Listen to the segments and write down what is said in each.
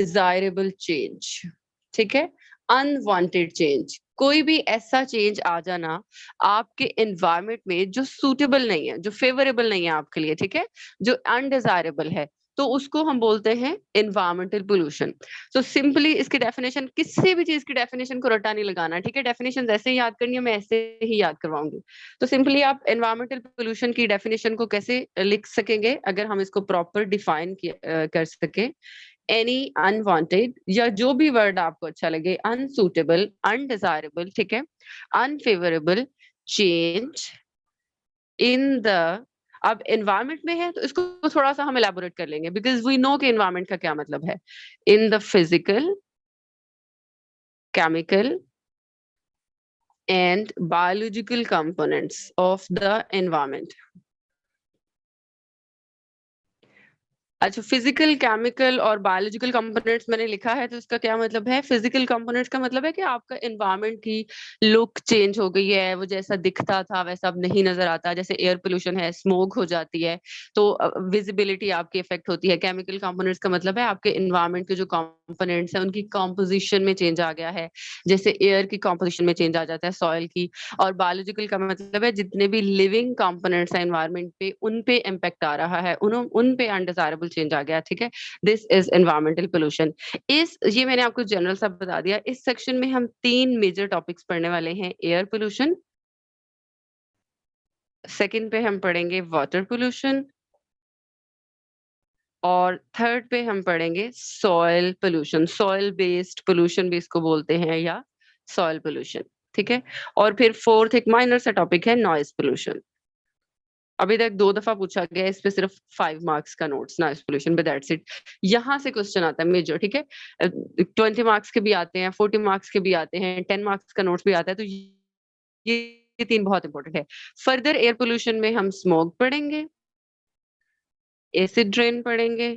Desirable change, ठीक है, unwanted change, कोई भी ऐसा चेंज आ जाना आपके एनवायरमेंट में जो सूटेबल नहीं है, जो फेवरेबल नहीं है आपके लिए, ठीक है, जो अनडिजायरेबल है, तो उसको हम बोलते हैं एनवायरमेंटल पोल्यूशन। तो सिंपली इसकी डेफिनेशन, किसी भी चीज की डेफिनेशन को रट्टा नहीं लगाना, ठीक है, डेफिनेशन जैसे ही याद करनी है मैं ऐसे ही याद करवाऊंगी। तो सिंपली आप एनवायरमेंटल पोल्यूशन की डेफिनेशन को कैसे लिख सकेंगे अगर हम इसको प्रॉपर डिफाइन कर सके, एनी अनवांटेड, या जो भी वर्ड आपको अच्छा लगे, अनसूटेबल, अनडिजायरेबल, ठीक है, अनफेवरेबल चेंज इन द, अब एनवायरमेंट में है तो इसको थोड़ा सा हम एलैबोरेट कर लेंगे बिकॉज वी नो कि एनवायरमेंट का क्या मतलब है, in the physical, chemical and biological components of the environment. अच्छा, फिजिकल, केमिकल और बायोलॉजिकल कंपोनेंट्स मैंने लिखा है तो इसका क्या मतलब है? फिजिकल कंपोनेंट्स का मतलब है कि आपका एनवायरनमेंट की लुक चेंज हो गई है, वो जैसा दिखता था वैसा अब नहीं नजर आता, जैसे एयर पोल्यूशन है, स्मोक हो जाती है तो विजिबिलिटी आपकी इफेक्ट होती है। केमिकल कंपोनेंट्स का मतलब है आपके एनवायरनमेंट के जो कंपोनेंट्स है उनकी कॉम्पोजिशन में चेंज आ गया है, जैसे एयर की कॉम्पोजिशन में चेंज आ जाता है, सॉइल की। और बायोलॉजिकल का मतलब है जितने भी लिविंग कंपोनेंट्स है एनवायरनमेंट पे उन पे इम्पैक्ट आ रहा है, उन पे अनडिजायरेबल चेंज आ गया, ठीक है। This is environmental pollution. ये मैंने आपको जनरल सा बता दिया। इस सेक्शन में हम 3 मेजर टॉपिक्स पढ़ने वाले हैं। एयर पोल्यूशन, सेकंड पे हम पढ़ेंगे वाटर पोल्यूशन, और थर्ड पे हम पढ़ेंगे soil pollution. Soil based pollution भी इसको बोलते हैं, या सॉइल पोल्यूशन, ठीक है। और फिर फोर्थ एक माइनर सा टॉपिक है नॉइज पोल्यूशन। अभी तक 2 दफा पूछा गया है, इस पे सिर्फ 5 मार्क्स का notes, noise pollution, but that's it. यहाँ से क्वेश्चन आता है मेजर, ठीक है। 20 मार्क्स के भी आते हैं, 40 मार्क्स के भी आते हैं, 10 मार्क्स का नोट्स भी आता है, तो ये 3 बहुत इंपॉर्टेंट है। फर्दर एयर पोल्यूशन में हम स्मोक पढ़ेंगे, एसिड रेन पढ़ेंगे,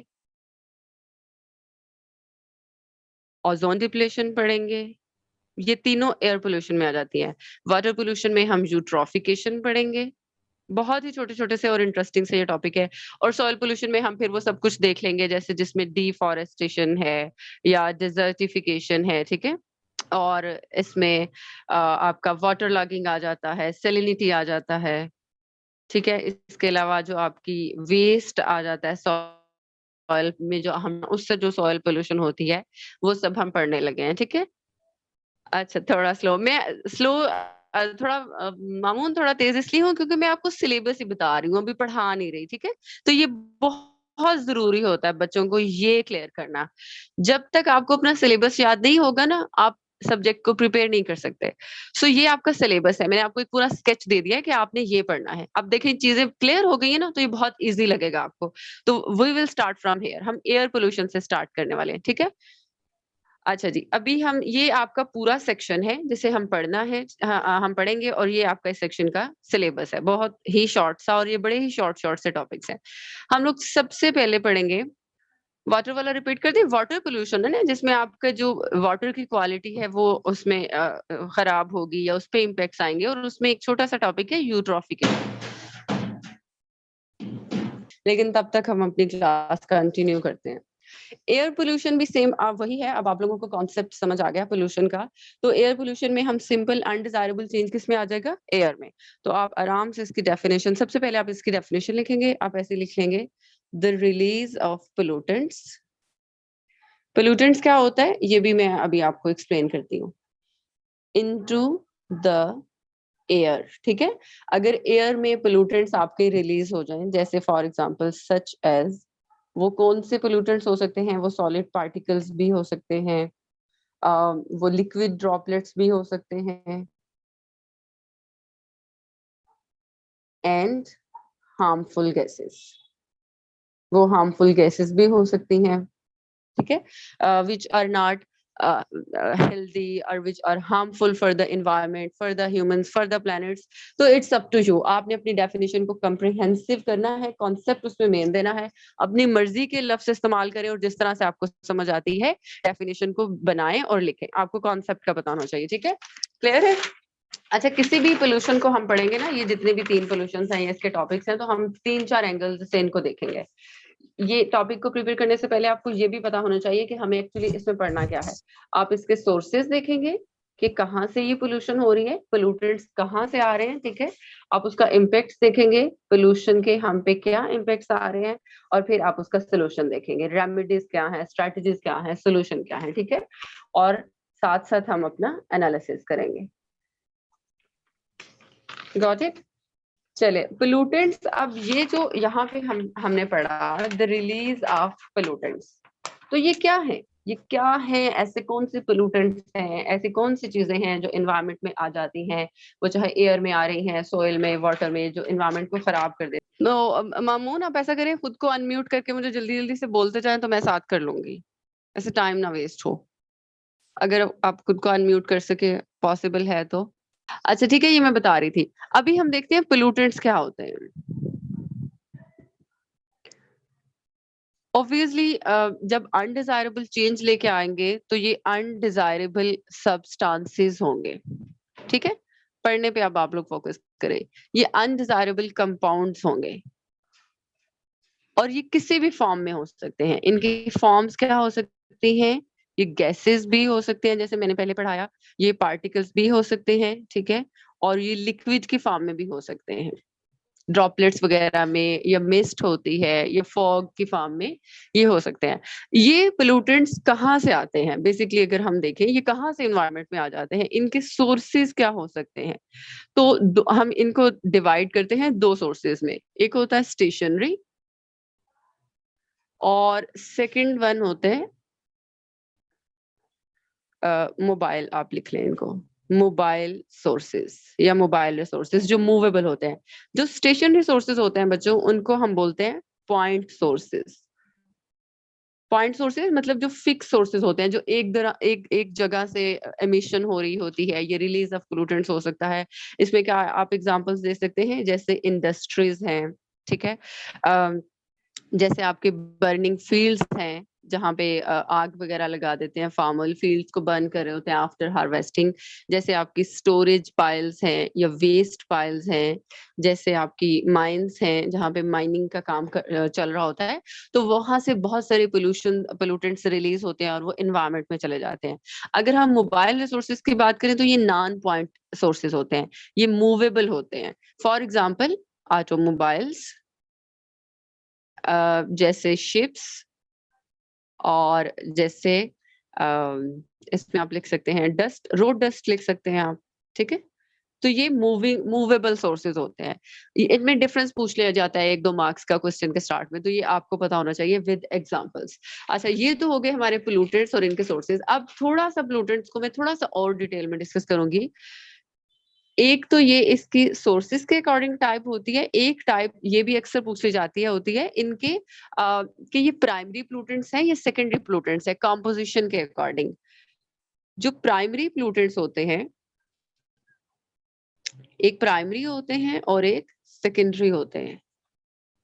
ओजोन डिप्लेशन पढ़ेंगे, ये तीनों एयर पोल्यूशन में आ जाती है। वाटर पोल्यूशन में हम यूट्रोफिकेशन पढ़ेंगे, बहुत ही छोटे छोटे से और इंटरेस्टिंग से ये टॉपिक है। और सॉइल पोल्यूशन में हम फिर वो सब कुछ देख लेंगे, जैसे जिसमें डिफॉरेस्टेशन है या डिजर्टिफिकेशन है, ठीक है। और इसमें आपका वाटर लॉगिंग आ जाता है, सेलिनिटी आ जाता है, ठीक है। इसके अलावा जो आपकी वेस्ट आ जाता है सॉइल में, जो हम उससे जो सॉइल पोल्यूशन होती है वो सब हम पढ़ने लगे हैं, ठीक है। अच्छा, थोड़ा स्लो, मैं स्लो थोड़ा मामून थोड़ा तेज इसलिए हूँ क्योंकि मैं आपको सिलेबस ही बता रही हूँ, अभी पढ़ा नहीं रही, ठीक है। तो ये बहुत जरूरी होता है बच्चों को ये क्लियर करना। जब तक आपको अपना सिलेबस याद नहीं होगा ना, आप सब्जेक्ट को प्रिपेयर नहीं कर सकते। सो ये आपका सिलेबस है, मैंने आपको एक पूरा स्केच दे दिया है कि आपने ये पढ़ना है। अब देखिए चीजें क्लियर हो गई है ना, तो ये बहुत इजी लगेगा आपको। तो we will start from here, हम एयर पोल्यूशन से स्टार्ट करने वाले हैं, ठीक है। अच्छा जी, अभी हम, ये आपका पूरा सेक्शन है जिसे हम पढ़ना है, हम पढ़ेंगे, और ये आपका इस सेक्शन का सिलेबस है, बहुत ही शॉर्ट सा, और ये बड़े ही शॉर्ट शॉर्ट से टॉपिक्स हैं। हम लोग सबसे पहले पढ़ेंगे वाटर वाला, रिपीट कर दें, वाटर पोल्यूशन है ना, जिसमें आपका जो वाटर की क्वालिटी है वो उसमें खराब होगी या उस पे इम्पैक्ट्स आएंगे, और उसमें एक छोटा सा टॉपिक है यूट्रॉफिकेशन। लेकिन तब तक हम अपनी क्लास कंटिन्यू करते हैं। एयर पोल्यूशन भी सेम वही है। अब आप लोगों को कॉन्सेप्ट समझ आ गया पोल्यूशन का। तो एयर पोल्यूशन में हम सिंपल अनडिजायरेबल चेंज किस में आ जाएगा? एयर में। तो आप आराम से इसकी डेफिनेशन, सबसे पहले आप इसकी डेफिनेशन लिखेंगे, आप ऐसे लिख लेंगे, the release of pollutants. Pollutants क्या होता है ये भी मैं अभी आपको एक्सप्लेन करती हूँ। इनटू द एयर, ठीक है। अगर एयर में पोल्यूटेंट्स आपके रिलीज हो जाएं, जैसे फॉर एग्जांपल सच एज, वो कौन से पोल्यूटेंट्स हो सकते हैं? वो सॉलिड पार्टिकल्स भी हो सकते हैं, वो लिक्विड ड्रॉपलेट्स भी हो सकते हैं, एंड हार्मफुल गैसेस, वो हार्मफुल गैसेस भी हो सकती हैं, ठीक है, which are not healthy or which are harmful for the environment, for the humans, for the planets. तो it's up to you, आपने अपनी डेफिनेशन को comprehensive करना है, कॉन्सेप्ट उसमें मेन देना है, अपनी मर्जी के लफ्ज इस्तेमाल करें और जिस तरह से आपको समझ आती है डेफिनेशन को बनाएं और लिखें। आपको कॉन्सेप्ट का पता होना चाहिए, ठीक है। क्लियर है? अच्छा, किसी भी पोल्यूशन को हम पढ़ेंगे ना, ये जितने भी 3 पोल्यूशन हैं, इसके टॉपिक्स हैं, तो हम 3-4 एंगल से इनको देखेंगे। ये टॉपिक को प्रिपेयर करने से पहले आपको ये भी पता होना चाहिए कि हमें एक्चुअली इसमें पढ़ना क्या है। आप इसके सोर्सेज देखेंगे कि कहाँ से ये पोल्यूशन हो रही है, पोल्यूटेंट्स कहाँ से आ रहे हैं, ठीक है। आप उसका इम्पैक्ट देखेंगे, पोल्यूशन के हम पे क्या इम्पैक्ट्स आ रहे हैं, और फिर आप उसका सोल्यूशन देखेंगे, रेमेडीज क्या है, स्ट्रेटजीज क्या है, सोल्यूशन क्या है, ठीक है। और साथ साथ हम अपना एनालिसिस करेंगे। Got it? चले, पोल्यूटेंट्स, अब ये जो यहाँ पे हमने पढ़ा द रिलीज ऑफ पोल्यूटेंट्स, तो ये क्या है, ये क्या है, ऐसे कौन से पोल्यूटेंट्स हैं, ऐसी कौन सी चीजें हैं जो एनवायरनमेंट में आ जाती हैं, वो चाहे एयर में आ रही हैं, सोइल में, वाटर में, जो एनवायरनमेंट को खराब कर देती। नो मामून, आप ऐसा करें, खुद को अनम्यूट करके मुझे जल्दी जल्दी से बोलते जाएं तो मैं साथ कर लूंगी, ऐसे टाइम ना वेस्ट हो। अगर आप खुद को अनम्यूट कर सके, पॉसिबल है तो। अच्छा ठीक है, ये मैं बता रही थी। अभी हम देखते हैं पोल्यूटेंट्स क्या होते हैं। ऑब्वियसली जब अनडिजायरेबल चेंज लेके आएंगे तो ये अनडिजायरेबल सब्सटेंसेस होंगे, ठीक है। पढ़ने पे अब आप लोग फोकस करें। ये अनडिजायरेबल कंपाउंड्स होंगे, और ये किसी भी फॉर्म में हो सकते हैं। इनकी फॉर्म्स क्या हो सकती हैं? ये गैसेस भी हो सकते हैं, जैसे मैंने पहले पढ़ाया, ये पार्टिकल्स भी हो सकते हैं, ठीक है। और ये लिक्विड की फॉर्म में भी हो सकते हैं, ड्रॉपलेट्स वगैरह में, या मिस्ट होती है, या फॉग की फॉर्म में ये हो सकते हैं। ये पोल्यूटेंट्स कहाँ से आते हैं? बेसिकली अगर हम देखें, ये कहाँ से इन्वायरमेंट में आ जाते हैं, इनके सोर्सेज क्या हो सकते हैं? तो हम इनको डिवाइड करते हैं दो सोर्सेज में। एक होता है स्टेशनरी, और सेकंड वन होते हैं मोबाइल। आप लिख लें इनको, मोबाइल सोर्सेज या मोबाइल रिसोर्सेज, जो मूवेबल होते हैं। जो स्टेशनरी सोर्सेज होते हैं बच्चों, उनको हम बोलते हैं पॉइंट सोर्सेज। पॉइंट सोर्सेज मतलब जो फिक्स सोर्सेज होते हैं, जो एक एक जगह से एमिशन हो रही होती है, ये रिलीज ऑफ पोल्यूटेंट्स हो सकता है। इसमें क्या आप एग्जांपल्स दे सकते हैं? जैसे इंडस्ट्रीज हैं, ठीक है। जैसे आपके बर्निंग फील्ड्स हैं, जहाँ पे आग वगैरह लगा देते हैं, फार्मल फील्ड्स को बर्न कर रहे होते हैं आफ्टर हार्वेस्टिंग। जैसे आपकी स्टोरेज पाइल्स हैं या वेस्ट पाइल्स हैं। जैसे आपकी माइंस हैं, जहाँ पे माइनिंग का काम चल रहा होता है, तो वहां से बहुत सारे पोल्यूटेंट्स रिलीज होते हैं और वो इन्वायरमेंट में चले जाते हैं। अगर हम मोबाइल रिसोर्सेज की बात करें तो ये नॉन पॉइंट सोर्सेज होते हैं, ये मूवेबल होते हैं। फॉर एग्जाम्पल ऑटोमोबाइल्स, जैसे शिप्स, और जैसे इसमें आप लिख सकते हैं डस्ट, रोड डस्ट लिख सकते हैं आप, ठीक है। तो ये मूवेबल सोर्सेज होते हैं। इनमें डिफरेंस पूछ लिया जाता है 1-2 मार्क्स का क्वेश्चन के स्टार्ट में, तो ये आपको पता होना चाहिए विद एग्जांपल्स। अच्छा, ये तो हो गए हमारे पोल्यूटेंट्स और इनके सोर्सेज। अब थोड़ा सा पोल्यूटेंट्स को मैं थोड़ा सा और डिटेल में डिस्कस करूंगी। एक तो ये इसकी सोर्सेज के अकॉर्डिंग टाइप होती है, एक टाइप ये भी अक्सर पूछी जाती है होती है इनके कि ये प्राइमरी पोल्यूटेंट्स हैं या सेकेंडरी पोल्यूटेंट्स है, कंपोजिशन के अकॉर्डिंग। जो प्राइमरी पोल्यूटेंट्स होते हैं, एक प्राइमरी होते हैं और एक सेकेंडरी होते हैं,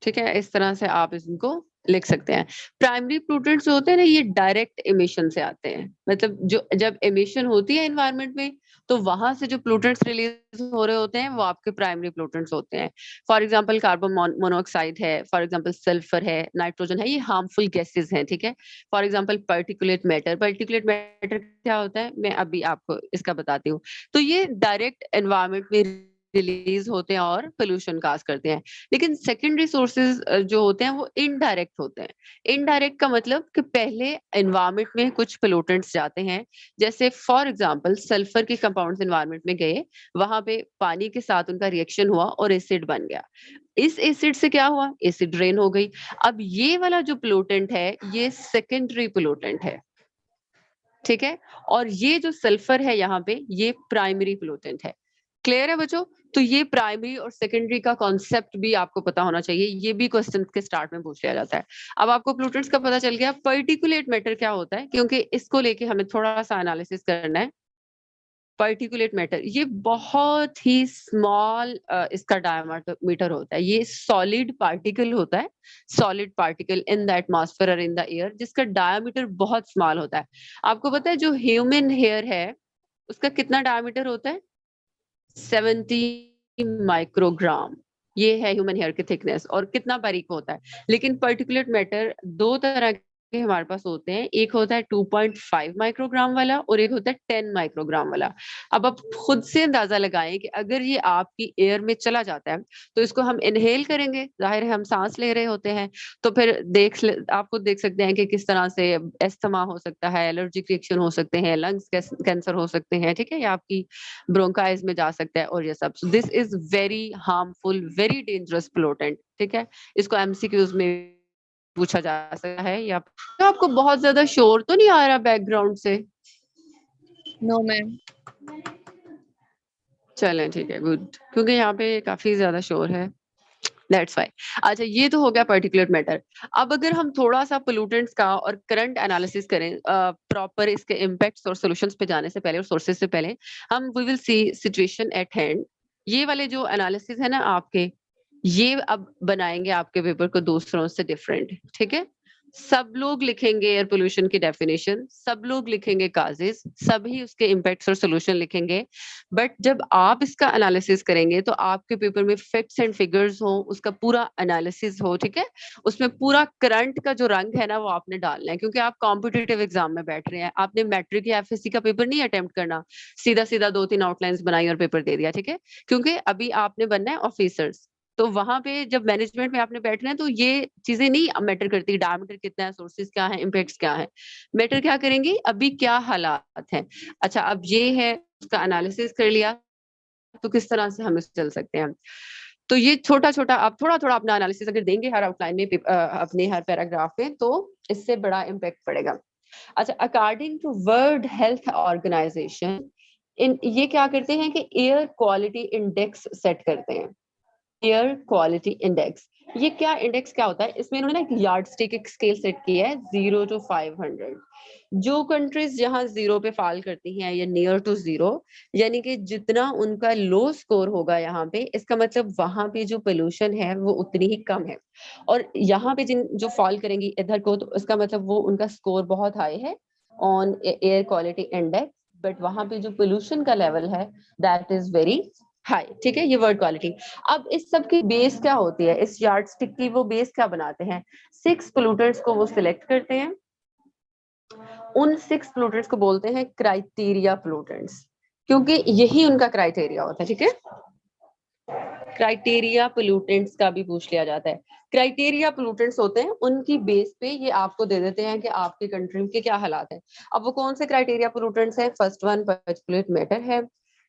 ठीक है। इस तरह से आप इनको लिख सकते हैं। प्राइमरी पोल्यूटेंट्स जो होते हैं ना, ये डायरेक्ट एमिशन से आते हैं, मतलब जो जब एमिशन होती है एनवायरनमेंट में, तो वहां से जो पोल्यूटेंट्स रिलीज हो रहे होते हैं वो आपके प्राइमरी पोल्यूटेंट्स होते हैं। फॉर एग्जांपल कार्बन मोनोऑक्साइड है, फॉर एग्जांपल सल्फर है, नाइट्रोजन है, ये हार्मफुल गैसेज हैं, ठीक है। For example particulate matter, particulate matter क्या होता है मैं अभी आपको इसका बताती हूँ। तो ये डायरेक्ट एनवायरनमेंट में रिलीज होते हैं और पोल्यूशन काज करते हैं। लेकिन सेकेंडरी सोर्सेज जो होते हैं वो इनडायरेक्ट होते हैं। इनडायरेक्ट का मतलब कि पहले एनवायरनमेंट में कुछ पोल्यूटेंट्स जाते हैं, जैसे फॉर एग्जांपल सल्फर के कंपाउंड्स एनवायरनमेंट में गए, वहां पे पानी के साथ उनका रिएक्शन हुआ और एसिड बन गया। इस एसिड से क्या हुआ? एसिड ड्रेन हो गई। अब ये वाला जो पोल्यूटेंट है ये सेकेंडरी पोल्यूटेंट है, ठीक है। और ये जो सल्फर है यहाँ पे, ये प्राइमरी पोल्यूटेंट है। क्लियर है बच्चों? तो ये प्राइमरी और सेकेंडरी का कॉन्सेप्ट भी आपको पता होना चाहिए, ये भी क्वेश्चन के स्टार्ट में पूछ लिया जाता है। अब आपको पोल्यूटेंट्स का पता चल गया। पर्टिकुलेट मैटर क्या होता है, क्योंकि इसको लेके हमें थोड़ा सा एनालिसिस करना है। पर्टिकुलेट मैटर ये बहुत ही स्मॉल इसका डायमीटर होता है, ये सॉलिड पार्टिकल होता है, solid particle in the atmosphere और इन द एयर, जिसका डायमीटर बहुत स्मॉल होता है। आपको पता है जो ह्यूमन हेयर है उसका कितना डायमीटर होता है? 70 माइक्रोग्राम। ये है ह्यूमन हेयर की थिकनेस और कितना बारीक होता है। लेकिन पार्टिकुलेट मैटर 2 तरह के हमारे पास होते हैं, एक होता है 2.5 माइक्रोग्राम वाला और एक होता है 10 माइक्रोग्राम वाला। अब आप खुद से अंदाजा लगाएं कि अगर ये आपकी एयर में चला जाता है तो इसको हम इनहेल करेंगे, जाहिर है हम सांस ले रहे होते हैं, तो फिर आप खुद देख सकते हैं कि किस तरह से अस्थमा हो सकता है, एलर्जिक रिएक्शन हो सकते हैं, लंग्स कैंसर हो सकते हैं, ठीक है, या आपकी ब्रोंकाइज में जा सकता है और ये सब। So this is very harmful, very dangerous pollutant, ठीक है। इसको एमसीक्यूज में पूछा जा सकता है। या तो आपको बहुत ज्यादा शोर तो नहीं आ रहा बैकग्राउंड से? No ma'am. चलें ठीक है, गुड, क्योंकि यहाँ पे काफी ज्यादा शोर है, दैट्स व्हाई। अच्छा, ये तो हो गया पार्टिकुलेट मैटर। अब अगर हम थोड़ा सा पोल्यूटेंट्स का और करंट एनालिसिस करें, प्रॉपर इसके इम्पैक्ट्स और सॉल्यूशंस पे जाने से पहले और सोर्सेज से पहले, हम we will see situation at hand. ये वाले जो एनालिसिस है ना आपके, ये अब बनाएंगे आपके पेपर को दूसरों से डिफरेंट, ठीक है। सब लोग लिखेंगे एयर पोल्यूशन की डेफिनेशन, सब लोग लिखेंगे काजेस, सभी उसके इम्पैक्ट्स और सोल्यूशन लिखेंगे। बट जब आप इसका एनालिसिस करेंगे तो आपके पेपर में फैक्ट्स एंड फिगर्स हो, उसका पूरा एनालिसिस हो, ठीक है। उसमें पूरा करंट का जो रंग है ना वो आपने डालना है, क्योंकि आप कॉम्पिटिटिव एग्जाम में बैठ रहे हैं। आपने मैट्रिक या एफएससी का पेपर नहीं अटेम्प्ट करना, सीधा सीधा 2-3 आउटलाइंस बनाई और पेपर दे दिया, ठीक है। क्योंकि अभी आपने बनना है ऑफिसर्स, तो वहां पे जब मैनेजमेंट में आपने बैठना है तो ये चीजें नहीं मैटर करती, डायमीटर कितना है, सोर्सेज क्या है, इम्पैक्ट्स क्या है। मैटर क्या करेंगी, अभी क्या हालात हैं। अच्छा, अब ये है, उसका एनालिसिस कर लिया तो किस तरह से हम इस चल सकते हैं। तो ये छोटा छोटा आप थोड़ा थोड़ा अपना एनालिसिस अगर देंगे हर आउटलाइन में, अपने हर पैराग्राफ में, तो इससे बड़ा इम्पैक्ट पड़ेगा। अच्छा, according to world health organisation, इन ये क्या करते हैं कि एयर क्वालिटी इंडेक्स सेट करते हैं। एयर क्वालिटी इंडेक्स, ये क्या इंडेक्स क्या होता है, इसमें इन्होंने ना एक यार्ड स्टिक, एक स्केल सेट किया है 0 to 500। जो कंट्रीज जहां 0 पे फॉल करती हैं या नियर टू 0, यानी कि जितना उनका लो स्कोर होगा यहाँ पे, इसका मतलब वहां पे जो पोल्यूशन है वो उतनी ही कम है। और यहाँ पे जिन जो फॉल करेंगी इधर को, तो इसका मतलब वो उनका स्कोर बहुत हाई है on air quality index, but वहां पे जो पोल्यूशन का लेवल है दैट इज वेरी हाई, ठीक है। ये वर्ड क्वालिटी। अब इस सब की बेस क्या होती है, इस यार्ड स्टिक की वो बेस क्या बनाते हैं, 6 पोल्यूटेंट्स को वो सिलेक्ट करते हैं। उन 6 पोल्यूटेंट्स को बोलते हैं क्राइटेरिया पोल्यूटेंट्स, क्योंकि यही उनका क्राइटेरिया होता है, ठीक है। क्राइटेरिया पोल्यूटेंट्स का भी पूछ लिया जाता है। क्राइटेरिया पोल्यूटेंट्स होते हैं, उनकी बेस पे ये आपको दे देते हैं कि आपकी कंट्री के क्या हालात है। अब वो कौन से क्राइटेरिया पोल्यूटेंट्स है, फर्स्ट वन पार्टिकुलेट मैटर है,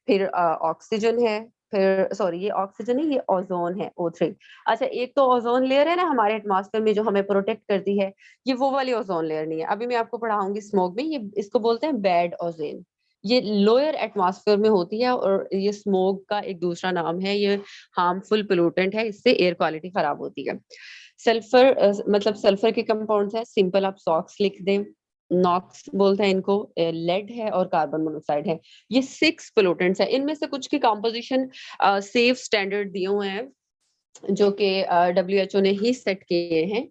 फिर ऑक्सीजन है, फिर सॉरी ये ऑक्सीजन नहीं, ये ओजोन है, O3। अच्छा, एक तो ओजोन लेयर है ना हमारे एटमॉस्फेयर में जो हमें प्रोटेक्ट करती है, ये वो वाली ओजोन लेयर नहीं है। अभी मैं आपको पढ़ाऊंगी स्मोक में, ये इसको बोलते हैं बैड ओजोन। ये लोअर एटमॉस्फेयर में होती है और ये स्मोक का एक दूसरा नाम है। ये हार्मफुल पोल्यूटेंट है, इससे एयर क्वालिटी खराब होती है। सल्फर, मतलब सल्फर के कंपाउंड्स है, सिंपल आप सॉक्स लिख दें, नॉक्स बोलते हैं इनको, लेड है और कार्बन मोनोक्साइड है। ये 6 पोल्यूटेंट्स है। इनमें से कुछ की कंपोजिशन सेफ स्टैंडर्ड दिए हुए हैं जो कि WHO ने ही सेट किए हैं।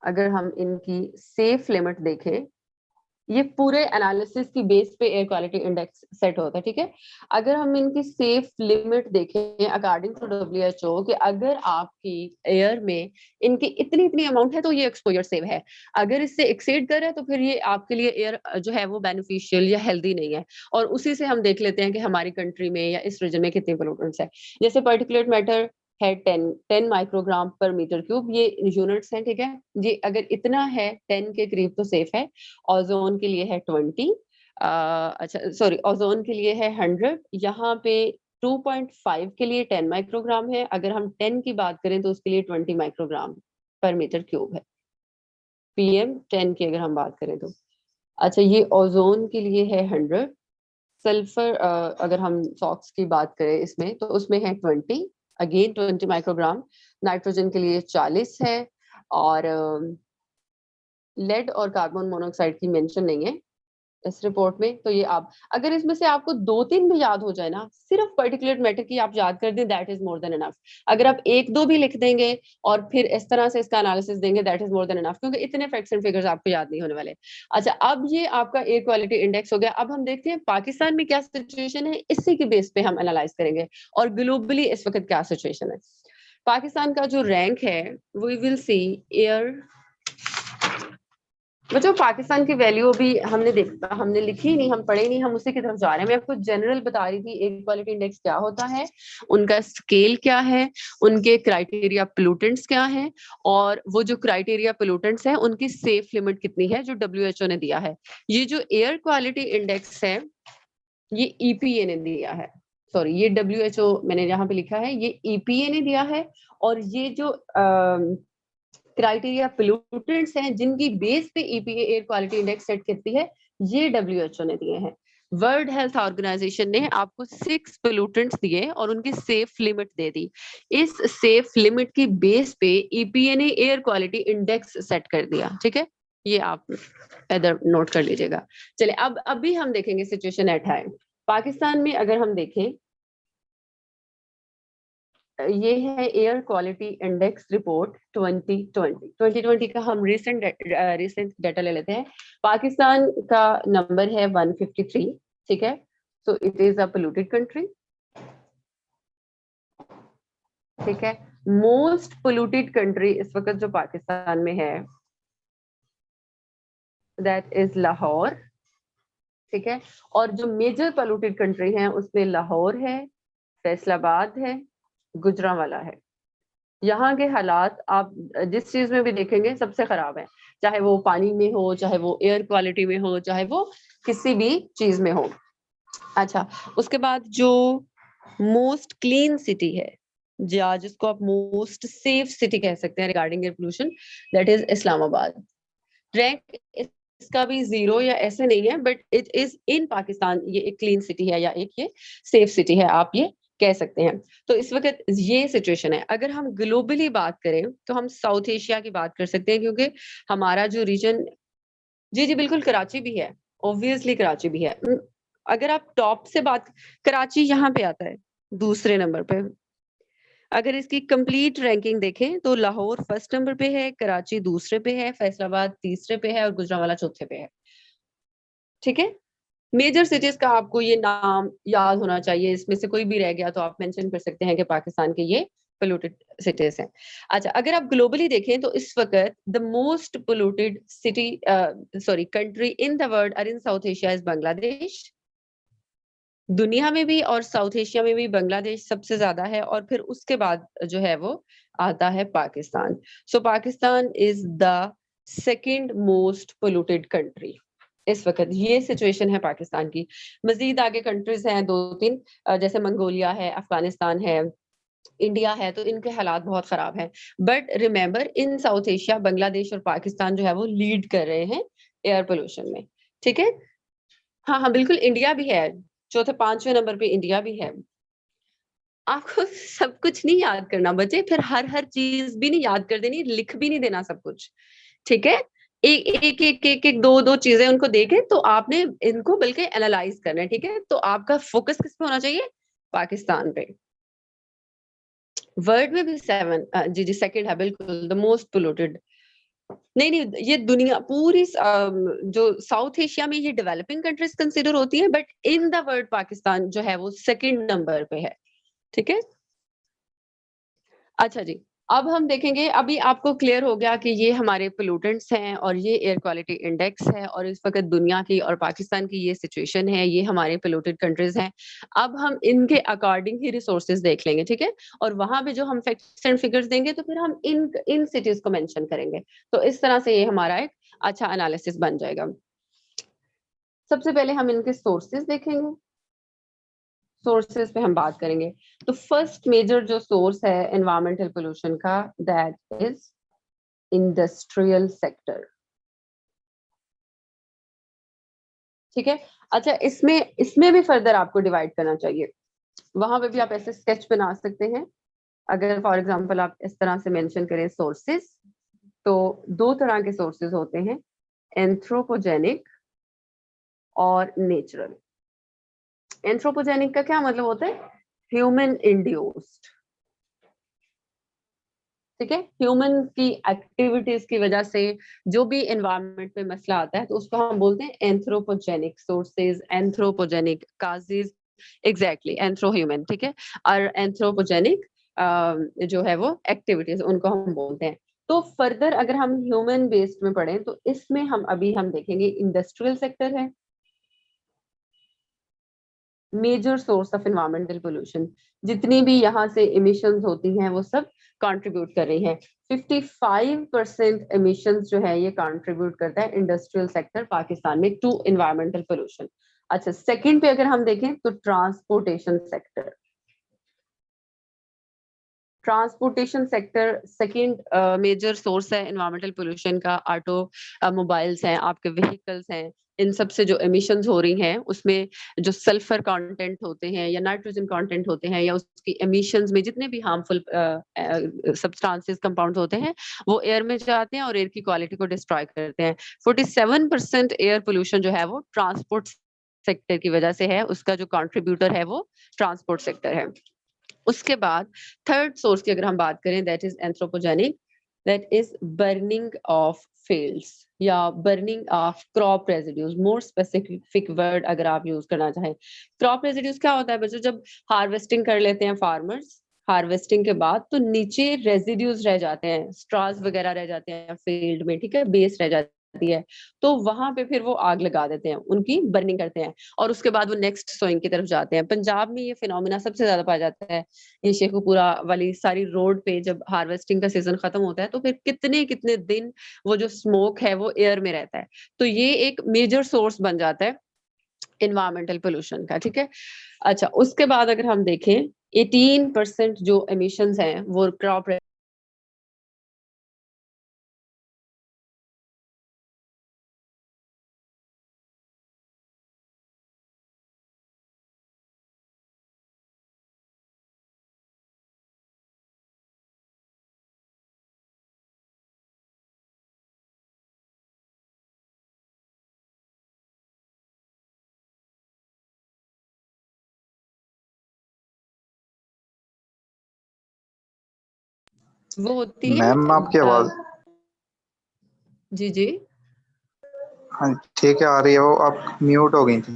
अगर हम इनकी सेफ लिमिट देखें, ये पूरे एनालिसिस की बेस पे एयर क्वालिटी इंडेक्स सेट होता है, ठीक है। अगर हम इनकी सेफ लिमिट देखें अकॉर्डिंग टू WHO, कि अगर आपकी एयर में इनकी इतनी इतनी अमाउंट है तो ये एक्सपोजर सेव है। अगर इससे एक्सीड कर रहा है तो फिर ये आपके लिए एयर जो है वो बेनिफिशियल या हेल्दी नहीं है। और उसी से हम देख लेते हैं कि हमारी कंट्री में या इस रीजन में कितने पोल्यूटेंट्स है। जैसे पार्टिकुलेट मैटर है 10 माइक्रोग्राम पर मीटर क्यूब, ये यूनिट्स हैं, ठीक है। ये अगर इतना है 10 के करीब तो सेफ है। ओजोन के लिए है 20, अच्छा सॉरी, ओजोन के लिए है 100। यहाँ पे 2.5 के लिए 10 माइक्रोग्राम है। अगर हम 10 की बात करें तो उसके लिए 20 माइक्रोग्राम पर मीटर क्यूब है। PM 10 की अगर हम बात करें तो, अच्छा ये ओजोन के लिए है 100। सल्फर, अगर हम सॉक्स की बात करें इसमें तो उसमें है 20, अगेन 20 माइक्रोग्राम। नाइट्रोजन के लिए 40 है। और लेड और कार्बन मोनोऑक्साइड की मेंशन नहीं है इस रिपोर्ट में। तो ये आप अगर इसमें से आपको 2-3 भी याद हो जाए ना, सिर्फ पर्टिकुलेट मैटर की आप याद कर दें, that is more than enough. अगर आप 1-2 भी लिख देंगे और फिर इस तरह से इसका एनालिसिस देंगे, that is more than enough, क्योंकि इतने फैक्ट्स एंड फिगर्स आपको याद नहीं होने वाले। अच्छा, अब ये आपका एयर क्वालिटी इंडेक्स हो गया। अब हम देखते हैं पाकिस्तान में क्या सिचुएशन है, इसी के बेस पे हम एनालाइज करेंगे और ग्लोबली इस वक्त क्या सिचुएशन है। पाकिस्तान का जो रैंक है वी विल सी एयर, बच्चों पाकिस्तान की वैल्यू भी हमने लिखी नहीं, हम पढ़े नहीं, हम उसी की तरफ जा रहे हैं। मैं आपको जनरल बता रही थी एयर क्वालिटी इंडेक्स क्या होता है, उनका स्केल क्या है, उनके क्राइटेरिया पोल्यूटेंट्स क्या है, और वो जो क्राइटेरिया पोल्यूटेंट्स है उनकी सेफ लिमिट कितनी है जो WHO ने दिया है। ये जो एयर क्वालिटी इंडेक्स है ये EPA ने दिया है, सॉरी ये WHO मैंने यहाँ पे लिखा है, ये EPA ने दिया है। और ये जो क्राइटेरिया पोल्यूटेंट्स हैं जिनकी बेस पे EPA air quality index set करती है, ये WHO ने दिए हैं। वर्ल्ड हेल्थ ऑर्गेनाइजेशन ने आपको 6 पोल्यूटेंट्स दिए और उनकी सेफ लिमिट दे दी। इस सेफ लिमिट की बेस पे EPA ने एयर क्वालिटी इंडेक्स सेट कर दिया, ठीक है, ये आप इधर नोट कर लीजिएगा। चलिए अब अभी हम देखेंगे सिचुएशन एट है पाकिस्तान में। अगर हम देखें ये है एयर क्वालिटी इंडेक्स रिपोर्ट 2020 का हम रीसेंट डाटा ले लेते हैं। पाकिस्तान का नंबर है 153, ठीक है, so it is a polluted country, ठीक है। मोस्ट पोल्यूटेड कंट्री इस वक्त जो पाकिस्तान में है दैट इज लाहौर, ठीक है। और जो मेजर पोल्यूटेड कंट्री है उसमें लाहौर है, फैसलाबाद है, गुजरांवाला है। यहाँ के हालात आप जिस चीज में भी देखेंगे सबसे खराब है, चाहे वो पानी में हो, चाहे वो एयर क्वालिटी में हो, चाहे वो किसी भी चीज में हो। अच्छा, उसके बाद जो मोस्ट क्लीन सिटी है या जिसको आप मोस्ट सेफ सिटी कह सकते हैं regarding air pollution, that is Islamabad. Rank इसका भी 0 या ऐसे नहीं है, but it is in Pakistan ये एक क्लीन सिटी है या एक ये सेफ सिटी है, आप ये कह सकते हैं। तो इस वक्त ये सिचुएशन है। अगर हम ग्लोबली बात करें तो हम साउथ एशिया की बात कर सकते हैं, क्योंकि हमारा जो रीजन, जी जी बिल्कुल कराची भी है, ऑब्वियसली कराची भी है। अगर आप टॉप से बात, कराची यहाँ पे आता है दूसरे नंबर पे। अगर इसकी कंप्लीट रैंकिंग देखें तो लाहौर फर्स्ट नंबर पे है, कराची दूसरे पे है, फैसलाबाद तीसरे पे है और गुजरांवाला चौथे पे है, ठीक है। मेजर सिटीज का आपको ये नाम याद होना चाहिए, इसमें से कोई भी रह गया तो आप मेंशन कर सकते हैं कि पाकिस्तान के ये पोल्यूटेड सिटीज हैं। अच्छा, अगर आप ग्लोबली देखें तो इस वक्त the most polluted city sorry country in the world और इन साउथ एशिया इज बांग्लादेश। दुनिया में भी और साउथ एशिया में भी बांग्लादेश सबसे ज्यादा है, और फिर उसके बाद जो है वो आता है Pakistan. So Pakistan is the second most polluted country इस वक्त। ये सिचुएशन है पाकिस्तान की। मजीद आगे कंट्रीज हैं 2-3, जैसे मंगोलिया है, अफगानिस्तान है, इंडिया है, तो इनके हालात बहुत खराब हैं। But remember in south Asia Bangladesh और पाकिस्तान जो है वो लीड कर रहे हैं एयर पोल्यूशन में, ठीक है। हाँ हाँ बिल्कुल, इंडिया भी है, चौथे 5वें नंबर पे इंडिया भी है। आपको सब कुछ नहीं याद करना बच्चे, फिर हर हर चीज भी नहीं याद कर देनी, लिख भी नहीं देना सब कुछ, ठीक है। एक दो दो चीजें उनको देखे तो आपने इनको बल्कि एनालाइज करना है, ठीक है। तो आपका फोकस किस पे होना चाहिए? पाकिस्तान पे। वर्ल्ड में भी 7, जी जी सेकंड है बिल्कुल, द मोस्ट पोल्यूटेड। नहीं नहीं, ये दुनिया पूरी जो साउथ एशिया में ये डेवलपिंग कंट्रीज कंसिडर होती है, but in the world Pakistan जो है वो सेकंड नंबर पे है, ठीक है। अच्छा जी, अब हम देखेंगे, अभी आपको क्लियर हो गया कि ये हमारे पोल्यूटेंट्स हैं और ये एयर क्वालिटी इंडेक्स है, और इस वक्त दुनिया की और पाकिस्तान की ये सिचुएशन है, ये हमारे पोल्यूटेड कंट्रीज हैं। अब हम इनके अकॉर्डिंग ही रिसोर्सेज देख लेंगे, ठीक है। और वहां पे जो हम फैक्ट्स एंड फिगर्स देंगे तो फिर हम इन सिटीज को मेंशन करेंगे। तो इस तरह से ये हमारा एक अच्छा एनालिसिस बन जाएगा। सबसे पहले हम इनके सोर्सेज देखेंगे, सोर्सेज पे हम बात करेंगे। तो फर्स्ट मेजर जो सोर्स है एनवायरमेंटल पोल्यूशन का, दैट इज इंडस्ट्रियल सेक्टर, ठीक है। अच्छा, इसमें इसमें भी फर्दर आपको डिवाइड करना चाहिए, वहां पे भी आप ऐसे स्केच बना सकते हैं। अगर फॉर एग्जांपल आप इस तरह से मेंशन करें सोर्सेज, तो 2 तरह के सोर्सेज होते हैं, एंथ्रोपोजेनिक और नेचुरल। एंथ्रोपोजेनिक का क्या मतलब होता है? ह्यूमन इंड्यूस्ड, ठीक है। ह्यूमन की एक्टिविटीज की वजह से जो भी एनवायरनमेंट में मसला आता है तो उसको हम बोलते हैं anthropogenic sources, anthropogenic causes, exactly anthro human, ठीक है। और एंथ्रोपोजेनिक जो है वो एक्टिविटीज उनको हम बोलते हैं। तो फर्दर अगर हम ह्यूमन बेस्ड में पढ़ें तो इसमें हम देखेंगे इंडस्ट्रियल सेक्टर है major source of environmental pollution. जितनी भी यहाँ से इमिशंस होती हैं वो सब कंट्रीब्यूट कर रही हैं। 55% एमिशंस जो है ये कंट्रीब्यूट करता है इंडस्ट्रियल सेक्टर पाकिस्तान में टू एनवायरमेंटल पोल्यूशन। अच्छा, सेकंड पे अगर हम देखें तो transportation sector. Transportation sector second major source है एनवायरमेंटल पोल्यूशन का। ऑटो मोबाइल्स हैं, आपके व्हीकल्स हैं, इन सब से जो एमिशंस हो रही हैं उसमें जो सल्फर कंटेंट होते हैं या नाइट्रोजन कंटेंट होते हैं या उसकी एमिशंस में जितने भी हार्मफुल सब्सटेंसेस कंपाउंड्स होते हैं वो एयर में जाते हैं और एयर की क्वालिटी को डिस्ट्रॉय करते हैं। 47% एयर पोल्यूशन जो है वो ट्रांसपोर्ट सेक्टर की वजह से है, उसका जो कंट्रीब्यूटर है वो ट्रांसपोर्ट सेक्टर है। उसके बाद थर्ड सोर्स की अगर हम बात करें that is anthropogenic, that is burning of fields या burning of crop residues. More specific word अगर आप यूज करना चाहें, क्रॉप रेजिड्यूज क्या होता है बच्चों? जब हार्वेस्टिंग कर लेते हैं फार्मर्स, हार्वेस्टिंग के बाद तो नीचे रेजिड्यूज रह जाते हैं, स्ट्रॉस वगैरह रह जाते हैं फील्ड में, ठीक है, बेस रह जाती है, तो वहां पे फिर वो आग लगा देते हैं, उनकी बर्निंग करते हैं और उसके बाद वो नेक्स्ट सोइंग की तरफ जाते हैं। पंजाब में ये फिनोमिना सबसे ज्यादा पाया जाता है। ये शेखुपुरा वाली सारी रोड पे जब हार्वेस्टिंग का सीजन खत्म होता है तो फिर कितने कितने दिन वो जो स्मोक है वो एयर में रहता है, तो ये एक मेजर सोर्स बन जाता है इन्वायरमेंटल पोल्यूशन का, ठीक है। अच्छा, उसके बाद अगर हम देखें 18% जो एमिशंस हैं वो क्रॉप वो होती है मैम आपकी आवाज। जी जी। हाँ ठीक है, आ रही है। वो आप म्यूट हो गई थी।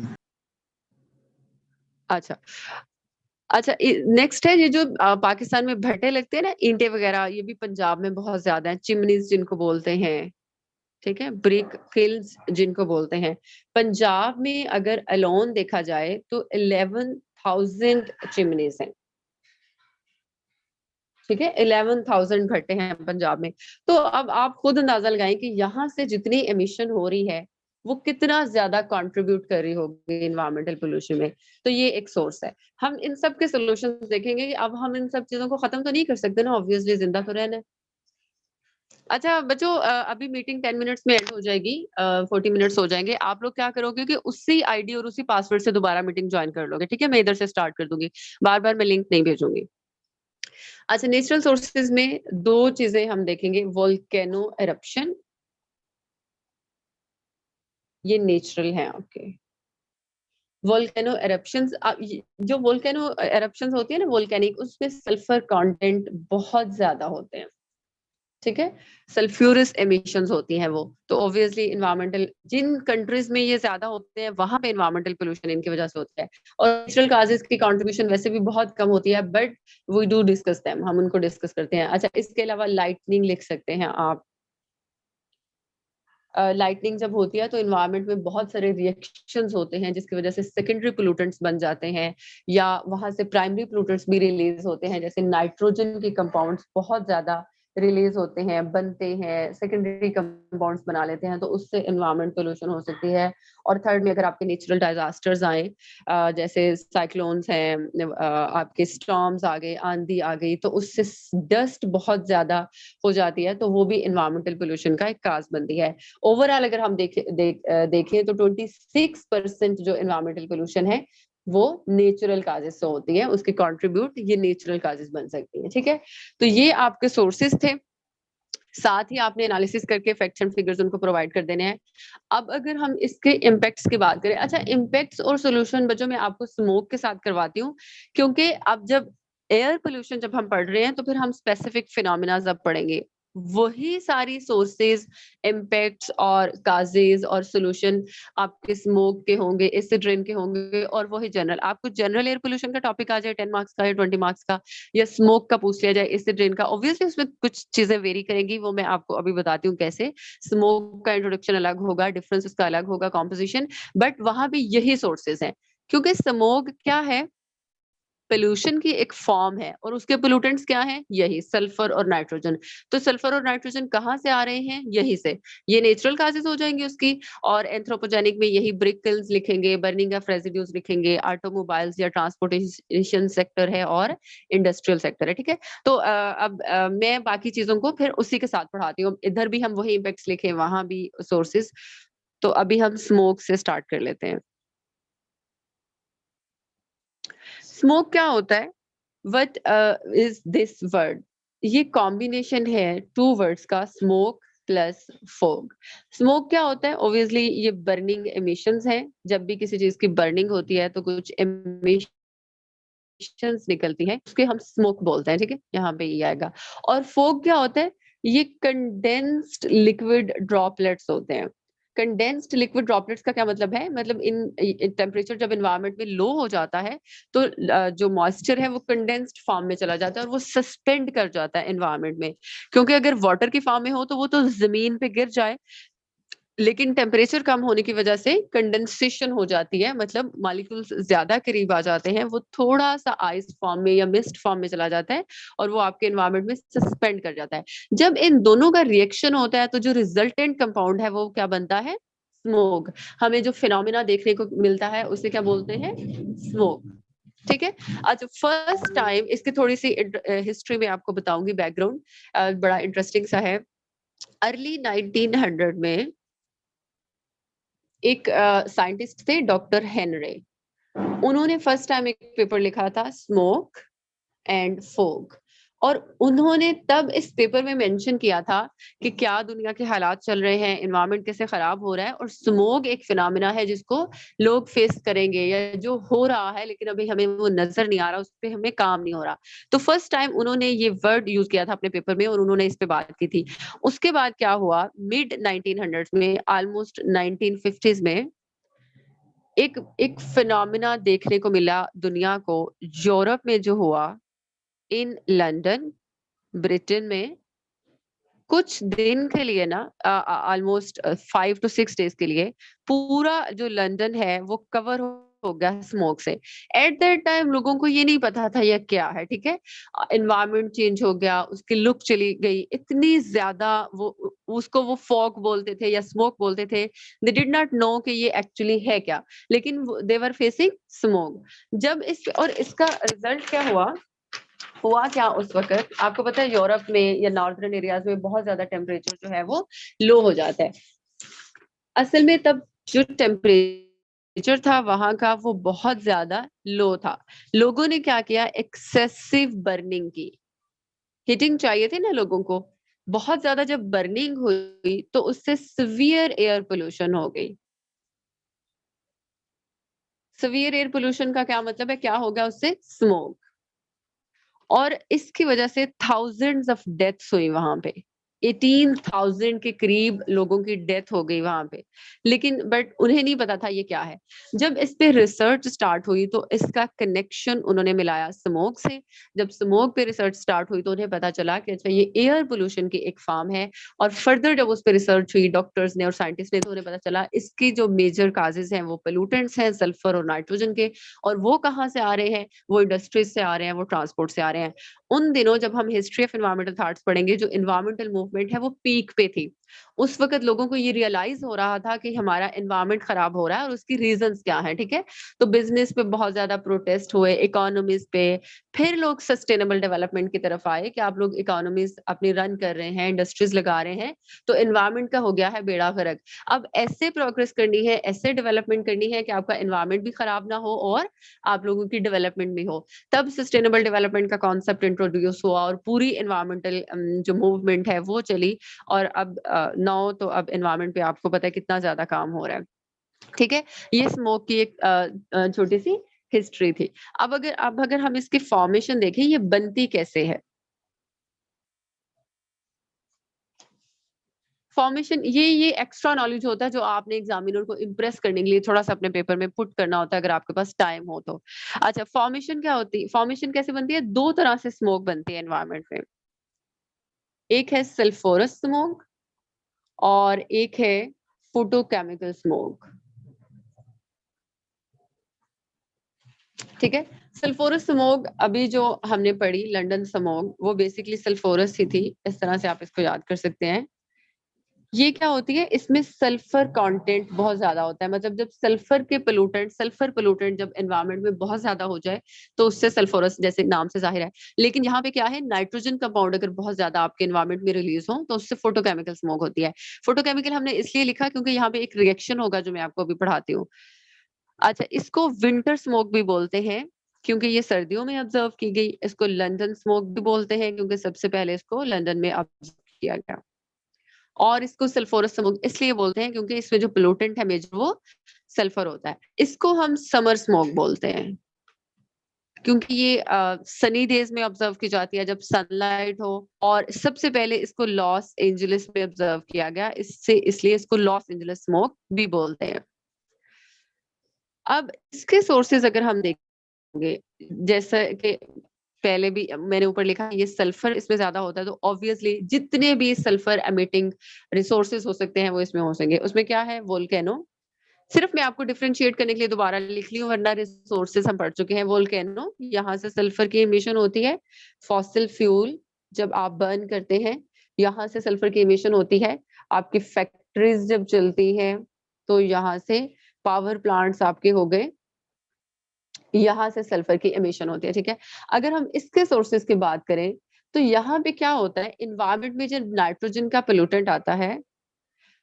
अच्छा अच्छा, नेक्स्ट है ये जो पाकिस्तान में भट्टे लगते हैं ना, ईंटें वगैरह, ये भी पंजाब में बहुत ज्यादा है। चिमनीज जिनको बोलते हैं, ठीक है, ब्रिक किल्स जिनको बोलते हैं। पंजाब में अगर अलोन देखा जाए तो 11,000 चिमनीज हैं, ठीक है, 11,000 भट्टे हैं पंजाब में। तो अब आप खुद अंदाजा लगाएं कि यहाँ से जितनी एमिशन हो रही है वो कितना ज्यादा कंट्रीब्यूट कर रही होगी इन्वायरमेंटल पोल्यूशन में। तो ये एक सोर्स है। हम इन सब के सोल्यूशन देखेंगे कि अब हम इन सब चीजों को खत्म तो नहीं कर सकते ना, ऑब्वियसली जिंदा तो रहना है। अच्छा बच्चों, अभी मीटिंग 10 मिनट्स में एंड हो जाएगी, 40 मिनट्स हो जाएंगे। आप लोग क्या करोगे कि उसी आईडी और उसी पासवर्ड से दोबारा मीटिंग ज्वाइन कर लोगे, ठीक है? मैं इधर से स्टार्ट कर दूंगी, बार बार मैं लिंक नहीं भेजूंगी। अच्छा, नेचुरल सोर्सेज में दो चीजें हम देखेंगे, वोल्केनो एरप्शन, ये नेचुरल है आपके। वोल्केनो एरप्शंस, जो वोल्केनो एरप्शंस होती है ना वोल्केनिक, उसमें सल्फर कंटेंट बहुत ज्यादा होते हैं, ठीक है, सल्फ्यूरस एमिशंस होती हैं वो। तो ऑब्वियसली इन्वायरमेंटल, जिन कंट्रीज में ये ज्यादा होते हैं वहां पे इन्वायरमेंटल पोल्यूशन इनकी वजह से होता है। और नेचुरल काजेस की कंट्रीब्यूशन वैसे भी बहुत कम होती है, but we do discuss them, हम उनको डिस्कस करते हैं। अच्छा, इसके अलावा लाइटनिंग लिख सकते हैं आप। लाइटनिंग जब होती है तो इन्वायरमेंट में बहुत सारे रिएक्शंस होते हैं जिसकी वजह से सेकेंडरी पोल्यूटेंट्स बन जाते हैं या वहां से प्राइमरी पोल्यूटेंट्स भी रिलीज होते हैं, जैसे नाइट्रोजन के कंपाउंड्स बहुत ज्यादा रिलीज होते हैं, बनते हैं, सेकेंडरी कंपाउंड्स बना लेते हैं, तो उससे इन्वायरमेंट पोल्यूशन हो सकती है। और थर्ड में अगर आपके नेचुरल डिजास्टर्स आए, जैसे साइक्लोन्स हैं, आपके स्टॉर्म्स आ गए, आंधी आ गई, तो उससे डस्ट बहुत ज्यादा हो जाती है, तो वो भी इन्वायरमेंटल पोल्यूशन का एक काज बनती है। ओवरऑल अगर हम देखें तो 26% जो एनवायरमेंटल पोल्यूशन है वो नेचुरल काजेस से होती है, उसके कंट्रीब्यूट ये नेचुरल काजेस बन सकती है, ठीक है। तो ये आपके सोर्सेस थे, साथ ही आपने एनालिसिस करके फैक्ट्स एंड फिगर्स उनको प्रोवाइड कर देने हैं। अब अगर हम इसके इम्पैक्ट्स की बात करें, अच्छा इम्पैक्ट्स और सोल्यूशन बच्चों मैं आपको स्मोक के साथ करवाती हूँ, क्योंकि अब जब एयर पोल्यूशन जब हम पढ़ रहे हैं तो फिर हम स्पेसिफिक फिनोमिना अब पढ़ेंगे। वही सारी सोर्सेज, इम्पैक्ट्स और काजेज और सोल्यूशन आपके स्मोक के होंगे, एसिड रेन के होंगे, और वही जनरल, आपको जनरल एयर पोल्यूशन का टॉपिक आ जाए 10 मार्क्स का या 20 मार्क्स का, या स्मोक का पूछ लिया जाए, एसिड रेन का, ऑब्वियसली उसमें कुछ चीजें वेरी करेंगी, वो मैं आपको अभी बताती हूँ कैसे। स्मोक का इंट्रोडक्शन अलग होगा, डिफरेंस उसका अलग होगा, कॉम्पोजिशन, बट वहां भी यही सोर्सेज हैं, क्योंकि स्मोक क्या है, पोल्यूशन की एक फॉर्म है, और उसके पोल्यूटेंट्स क्या हैं, यही सल्फर और नाइट्रोजन। तो सल्फर और नाइट्रोजन कहाँ से आ रहे हैं, यहीं से, ये नेचुरल काजेज हो जाएंगे उसकी। और एंथ्रोपोजेनिक में यही ब्रिक किल्स लिखेंगे, बर्निंग ऑफ रेजिड्यूज लिखेंगे, ऑटोमोबाइल्स या ट्रांसपोर्टेशन सेक्टर है, और इंडस्ट्रियल सेक्टर है, ठीक है। तो अब मैं बाकी चीजों को फिर उसी के साथ पढ़ाती हूँ, इधर भी हम वही इम्पैक्ट्स लिखे, वहां भी सोर्सेज। तो अभी हम स्मोक से स्टार्ट कर लेते हैं। स्मोक क्या होता है, वट इज दिस वर्ड, ये कॉम्बिनेशन है टू वर्ड्स का, स्मोक प्लस फोग। स्मोक क्या होता है, ऑब्वियसली ये बर्निंग एमिशंस है, जब भी किसी चीज की बर्निंग होती है तो कुछ एमिशंस निकलती है, उसके हम स्मोक बोलते हैं, ठीक है, यहाँ पे ये आएगा। और फोग क्या होता है, ये कंडेंस्ड लिक्विड ड्रॉपलेट्स होते हैं। कंडेंस्ड लिक्विड ड्रॉपलेट्स का क्या मतलब है, मतलब इन टेम्परेचर जब एनवायरनमेंट में लो हो जाता है, तो जो मॉइस्चर है वो कंडेंस्ड फॉर्म में चला जाता है, और वो सस्पेंड कर जाता है एनवायरनमेंट में। क्योंकि अगर वाटर की फॉर्म में हो तो वो तो जमीन पे गिर जाए, लेकिन टेम्परेचर कम होने की वजह से कंडेंसेशन हो जाती है, मतलब मॉलिक्यूल्स ज्यादा करीब आ जाते हैं, वो थोड़ा सा आइस फॉर्म में या मिस्ट फॉर्म में चला जाता है, और वो आपके एनवायरनमेंट में सस्पेंड कर जाता है। जब इन दोनों का रिएक्शन होता है तो जो रिजल्टेंट कंपाउंड है वो क्या बनता है, स्मोक। हमें जो फिनोमिना देखने को मिलता है उसे क्या बोलते हैं, स्मोक, ठीक है। अच्छा, फर्स्ट टाइम इसकी थोड़ी सी हिस्ट्री में आपको बताऊंगी, बैकग्राउंड बड़ा इंटरेस्टिंग सा है। अर्ली 1900 में एक साइंटिस्ट थे, डॉक्टर हेनरे, उन्होंने फर्स्ट टाइम एक पेपर लिखा था, स्मोक एंड फोग। और उन्होंने तब इस पेपर में मेंशन किया था कि क्या दुनिया के हालात चल रहे हैं, एनवायरनमेंट कैसे खराब हो रहा है, और स्मोक एक फिनोमिना है जिसको लोग फेस करेंगे, या जो हो रहा है लेकिन अभी हमें वो नजर नहीं आ रहा, उस पर हमें काम नहीं हो रहा। तो फर्स्ट टाइम उन्होंने ये वर्ड यूज किया था अपने पेपर में, और उन्होंने इस पे बात की थी। उसके बाद क्या हुआ, मिड 1900 में, ऑलमोस्ट 1950s में, एक एक फिनोमिना देखने को मिला दुनिया को, यूरोप में जो हुआ, इन लंदन, ब्रिटेन में, कुछ दिन के लिए ना, ऑलमोस्ट 5 to 6 days के लिए, पूरा जो लंदन है वो कवर हो गया स्मोक से। एट दैट टाइम लोगों को ये नहीं पता था ये क्या है, ठीक है। एनवायरनमेंट चेंज हो गया, उसकी लुक चली गई इतनी ज्यादा, वो उसको वो फॉग बोलते थे या स्मोक बोलते थे, दे डिड नॉट नो कि ये एक्चुअली है क्या, लेकिन दे वर फेसिंग स्मोक। जब इस और इसका रिजल्ट क्या हुआ, हुआ क्या उस वक्त, आपको पता है यूरोप में या नॉर्दर्न एरियाज में बहुत ज्यादा टेम्परेचर जो है वो लो हो जाता है। असल में तब जो टेम्परेचर था वहां का वो बहुत ज्यादा लो था। लोगों ने क्या किया, एक्सेसिव बर्निंग की, हीटिंग चाहिए थी ना लोगों को, बहुत ज्यादा जब बर्निंग हुई तो उससे सिवियर एयर पोल्यूशन हो गई। सिवियर एयर पोल्यूशन का क्या मतलब है, क्या हो गया उससे, स्मोक। और इसकी वजह से थाउजेंड्स ऑफ डेथ्स हुई वहां पे, 18,000 के करीब लोगों की डेथ हो गई वहां पे। लेकिन बट उन्हें नहीं पता था ये क्या है। जब इस पे रिसर्च स्टार्ट हुई तो इसका कनेक्शन उन्होंने मिलाया स्मोक से। जब स्मोक पे रिसर्च स्टार्ट हुई तो उन्हें पता चला कि अच्छा ये एयर पोल्यूशन की एक फॉर्म है। और फर्दर जब उस पर रिसर्च हुई डॉक्टर्स ने और साइंटिस्ट ने, तो उन्हें पता चला इसकी जो मेजर काजेज हैं वो पोल्यूटेंट्स हैं, सल्फर और नाइट्रोजन के। और वो कहाँ से आ रहे हैं, वो इंडस्ट्रीज से आ रहे हैं, वो ट्रांसपोर्ट से आ रहे हैं। उन दिनों जब हम हिस्ट्री ऑफ एनवायरमेंटल थॉट्स पढ़ेंगे, जो एनवायरमेंटल मूवमेंट है वो पीक पे थी। उस वक्त लोगों को ये रियलाइज हो रहा था कि हमारा एनवायरमेंट खराब हो रहा है और उसकी रीजंस क्या है, ठीक है। तो बिजनेस पे बहुत ज्यादा प्रोटेस्ट हुए, इकोनॉमीज पे। फिर लोग सस्टेनेबल डेवलपमेंट की तरफ आए कि आप लोग इकोनॉमीज अपनी रन कर रहे हैं, इंडस्ट्रीज लगा रहे हैं, तो एनवायरमेंट का हो गया है बेड़ा गर्क। अब ऐसे प्रोग्रेस करनी है, ऐसे डेवलपमेंट करनी है कि आपका एनवायरमेंट भी खराब ना हो और आप लोगों की डेवलपमेंट भी हो। तब सस्टेनेबल डेवलपमेंट का कॉन्सेप्ट इंट्रोड्यूस हुआ और पूरी एनवायरमेंटल जो मूवमेंट है वो चली। और अब नाउ तो अब एनवायरमेंट पे आपको पता है कितना ज्यादा काम हो रहा है, ठीक है। ये स्मोक की एक छोटी सी हिस्ट्री थी। अब अगर हम इसकी फॉर्मेशन देखें, ये बनती कैसे है। फॉर्मेशन ये एक्स्ट्रा नॉलेज होता है जो आपने एग्जामिनर को इम्प्रेस करने के लिए थोड़ा सा अपने पेपर में पुट करना होता है अगर आपके पास टाइम हो तो। अच्छा, फॉर्मेशन क्या होती है, फॉर्मेशन कैसे बनती है? दो तरह से स्मोक बनती है एनवायरनमेंट में, एक है सल्फोरस स्मोक और एक है फोटोकेमिकल स्मोक। ठीक है, सल्फोरस स्मोक अभी जो हमने पढ़ी लंदन स्मोक, वो बेसिकली सल्फोरस ही थी, इस तरह से आप इसको याद कर सकते हैं। ये क्या होती है, इसमें सल्फर कंटेंट बहुत ज्यादा होता है, मतलब जब सल्फर पोल्यूटेंट जब एनवायरनमेंट में बहुत ज्यादा हो जाए तो उससे सल्फोरस, जैसे नाम से जाहिर है। लेकिन यहाँ पे क्या है, नाइट्रोजन कंपाउंड अगर बहुत ज्यादा आपके एनवायरनमेंट में रिलीज हो तो उससे फोटोकेमिकल स्मोक होती है। फोटोकेमिकल हमने इसलिए लिखा क्योंकि यहाँ पे एक रिएक्शन होगा जो मैं आपको अभी पढ़ाती हूँ। अच्छा, इसको विंटर स्मोक भी बोलते हैं क्योंकि ये सर्दियों में ऑब्जर्व की गई। इसको लंदन स्मोक भी बोलते हैं क्योंकि सबसे पहले इसको लंदन में ऑब्जर्व किया गया। और इसको सल्फोरस स्मोक इसलिए बोलते हैं क्योंकि इसमें जो पोल्यूटेंट है मेजर वो सल्फर होता है। इसको हम समर स्मोक बोलते हैं क्योंकि ये सनी डेज में ऑब्जर्व की जाती है जब सनलाइट हो। और सबसे पहले इसको लॉस एंजलिस में ऑब्जर्व किया गया, इसलिए इसको लॉस एंजलिस स्मोक भी बोलते हैं। अब इसके सोर्सेज अगर हम देखेंगे, जैसा कि पहले भी मैंने ऊपर लिखा, ये सल्फर इसमें ज्यादा होता है तो ऑब्वियसली जितने भी सल्फर एमिटिंग रिसोर्सेज हो सकते हैं वो इसमें हो सकेंगे। उसमें क्या है, वोल्केनो। सिर्फ मैं आपको डिफरेंशिएट करने के लिए दोबारा लिख ली हूँ, वरना रिसोर्सेज हम पढ़ चुके हैं। वोल्केनो, यहाँ से सल्फर की इमिशन होती है। फॉसिल फ्यूल, जब आप बर्न करते हैं यहाँ से सल्फर की इमिशन होती है। आपकी फैक्ट्रीज जब चलती हैं तो यहाँ से पावर प्लांट्स आपके हो गए, यहाँ से सल्फर की एमिशन होती है। ठीक है, अगर हम इसके सोर्सेज की बात करें तो यहाँ पे क्या होता है, इन्वायरमेंट में जब नाइट्रोजन का पोल्यूटेंट आता है,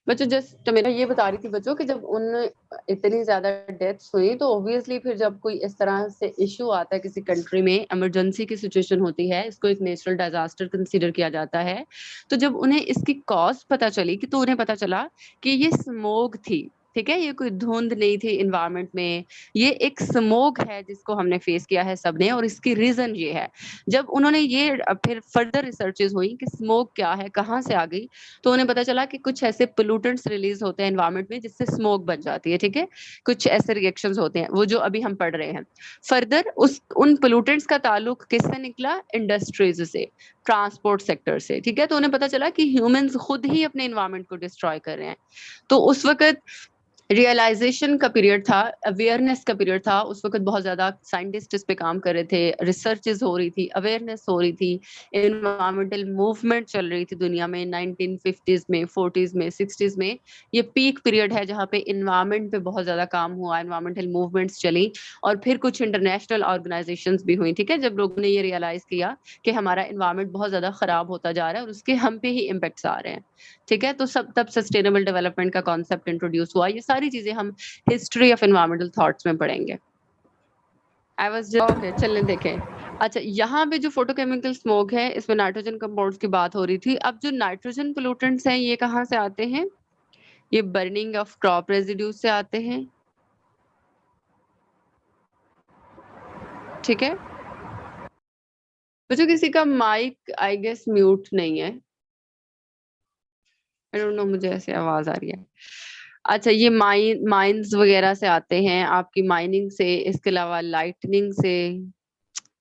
बच्चों जस्ट मैं ये बता रही थी बच्चों कि जब उन इतनी ज्यादा डेथ्स हुई तो ऑब्वियसली फिर जब कोई इस तरह से इशू आता है किसी कंट्री में, इमरजेंसी की सिचुएशन होती है, इसको एक नेचुरल डिजास्टर कंसीडर किया जाता है। तो जब उन्हें इसकी कॉज पता चली कि तो उन्हें पता चला कि ये स्मोक थी। ठीक है, ये कोई धुंध नहीं थी इन्वायरमेंट में, ये एक स्मोक है जिसको हमने फेस किया है सबने, और इसकी रीजन ये है। जब उन्होंने ये फिर फर्दर रिसर्चेस हुई कि स्मोक क्या है, कहाँ से आ गई, तो उन्हें पता चला कि कुछ ऐसे पोल्यूटेंट्स रिलीज होते हैं एनवायरनमेंट में जिससे स्मोक बन जाती है। ठीक है, कुछ ऐसे रिएक्शंस होते हैं वो जो अभी हम पढ़ रहे हैं। फर्दर उन पोल्यूटेंट्स का ताल्लुक किससे निकला, इंडस्ट्रीज से, ट्रांसपोर्ट सेक्टर से। ठीक है, तो उन्हें पता चला कि ह्यूमंस खुद ही अपने एनवायरनमेंट को डिस्ट्रॉय कर रहे हैं। तो उस वक्त रियलाइजेशन का पीरियड था, अवेयरनेस का पीरियड था। उस वक्त बहुत ज्यादा साइंटिस्ट इस पे काम कर रहे थे, रिसर्चेस हो रही थी, अवेयरनेस हो रही थी, एनवायरमेंटल मूवमेंट चल रही थी दुनिया में 1950s में, 40s में, 60s में। ये पीक पीरियड है जहाँ पे एनवायरमेंट पे बहुत ज्यादा काम हुआ, एनवायरमेंटल मूवमेंट्स चली, और फिर कुछ इंटरनेशनल ऑर्गेनाइजेशंस भी हुई। ठीक है, जब लोगों ने ये रियलाइज किया कि हमारा एनवायरमेंट बहुत ज्यादा खराब होता जा रहा है और उसके हम पे ही इम्पेक्ट्स आ रहे हैं। ठीक है, तो तब सस्टेनेबल डेवलपमेंट का कॉन्सेप्ट इंट्रोड्यूस हुआ। ये सारी चीजें हम हिस्ट्री ऑफ एनवायरमेंटल थॉट्स में पढ़ेंगे। आई वाज जस्ट ओके, चलने देखें। अच्छा, यहाँ पे जो फोटोकेमिकल स्मोक है इसमें नाइट्रोजन कंपाउंड्स की बात हो रही थी। अब जो नाइट्रोजन पोल्यूटेंट्स हैं ये कहाँ से आते हैं, ये बर्निंग ऑफ क्रॉप रेजिड्यूज से आते हैं। ठीक है बच्चों, किसी का माइक आई गेस म्यूट नहीं है, आई डोंट नो, मुझे ऐसे आवाज आ रही है। अच्छा, ये माइंस वगैरह से आते हैं, आपकी माइनिंग से, इसके अलावा लाइटनिंग से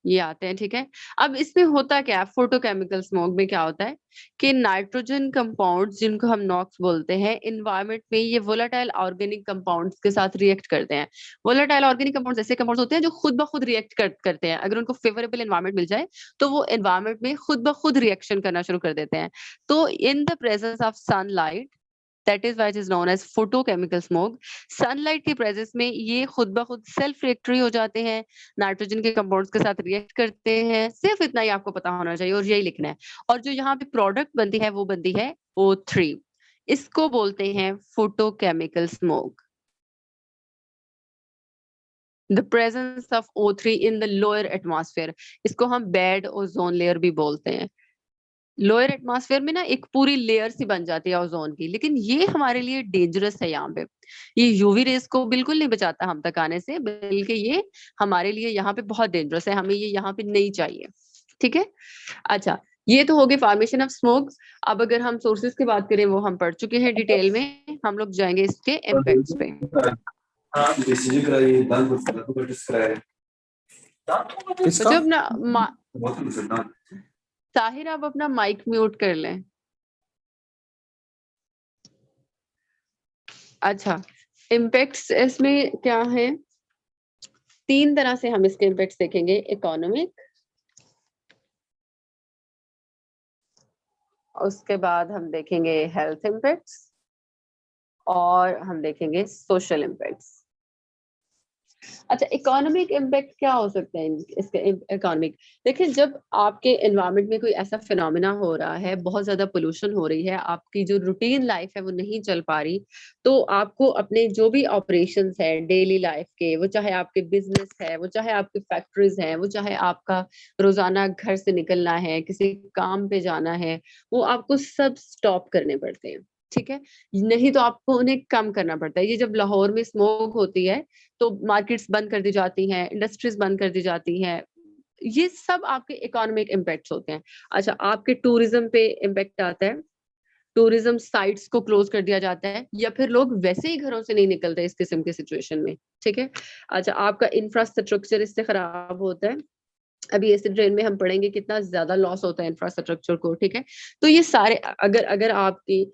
ये आते हैं। ठीक है, अब इसमें होता क्या है, फोटोकेमिकल स्मोक में क्या होता है कि नाइट्रोजन कंपाउंड्स जिनको हम नॉक्स बोलते हैं, इन्वायरमेंट में ये वोलेटाइल ऑर्गेनिक कंपाउंड्स के साथ रिएक्ट करते हैं। वोलेटाइल ऑर्गेनिक कंपाउंड्स ऐसे कंपाउंड्स होते हैं जो खुद ब खुद रिएक्ट करते हैं, अगर उनको फेवरेबल एनवायरमेंट मिल जाए तो वो एनवायरमेंट में खुद ब खुद रिएक्शन करना शुरू कर देते हैं। तो in the presence of sunlight, that is why it is known as photochemical smoke, sunlight की प्रेजेंस में ये खुद ब खुद सेल्फ रिएक्टरी हो जाते हैं, नाइट्रोजन के कंपाउंड्स के साथ रिएक्ट करते हैं। सिर्फ इतना ही आपको पता होना चाहिए और यही लिखना है। और जो यहाँ पे प्रोडक्ट बनती है वो बनती है O3, इसको बोलते हैं photochemical smoke. The presence of O3 in the lower atmosphere, इसको हम बेड ओजोन लेयर भी बोलते हैं। लोअर एटमॉस्फेयर में ना एक पूरी लेयर सी बन जाती है ओजोन की, लेकिन ये हमारे लिए डेंजरस है। यहाँ पे ये यूवी रेस को बिल्कुल नहीं बचाता हम तक आने से, बल्कि ये हमारे लिए यहाँ पे बहुत डेंजरस है, हमें ये यहाँ पे नहीं चाहिए। ठीक है, अच्छा, ये तो हो गई फॉर्मेशन ऑफ स्मोक। अब अगर हम सोर्सेज की बात करें वो हम पढ़ चुके हैं डिटेल में, हम लोग जाएंगे इसके इम्पैक्ट्स पे। किसका? तो जब ना ताहिर आप अपना माइक म्यूट कर लें। अच्छा, इम्पैक्ट्स इसमें क्या है, 3 तरह से हम इसके इम्पैक्ट्स देखेंगे, इकोनॉमिक, उसके बाद हम देखेंगे हेल्थ इम्पैक्ट्स और हम देखेंगे सोशल इम्पैक्ट्स। अच्छा, इकोनॉमिक इम्पैक्ट क्या हो सकते हैं इसके? इकोनॉमिक देखिए, जब आपके एनवायरनमेंट में कोई ऐसा फिनोमिना हो रहा है, बहुत ज्यादा पोल्यूशन हो रही है, आपकी जो रूटीन लाइफ है वो नहीं चल पा रही, तो आपको अपने जो भी ऑपरेशंस है डेली लाइफ के, वो चाहे आपके बिजनेस है, वो चाहे आपकी फैक्ट्रीज है, वो चाहे आपका रोजाना घर से निकलना है, किसी काम पे जाना है, वो आपको सब स्टॉप करने पड़ते हैं। ठीक है, नहीं तो आपको उन्हें कम करना पड़ता है। ये जब लाहौर में स्मोक होती है तो मार्केट्स बंद कर दी जाती हैं, इंडस्ट्रीज बंद कर दी जाती हैं, ये सब आपके इकोनॉमिक इम्पैक्ट्स होते हैं। अच्छा, आपके टूरिज्म पे इम्पैक्ट आता है, टूरिज्म साइट्स को क्लोज कर दिया जाता है, या फिर लोग वैसे ही घरों से नहीं निकलते इस किस्म के सिचुएशन में। ठीक है, अच्छा, आपका इंफ्रास्ट्रक्चर इससे खराब होता है। अभी इस ट्रेन में हम पढ़ेंगे कितना ज्यादा लॉस होता है इंफ्रास्ट्रक्चर को। ठीक है, तो ये सारे अगर अगर आपकी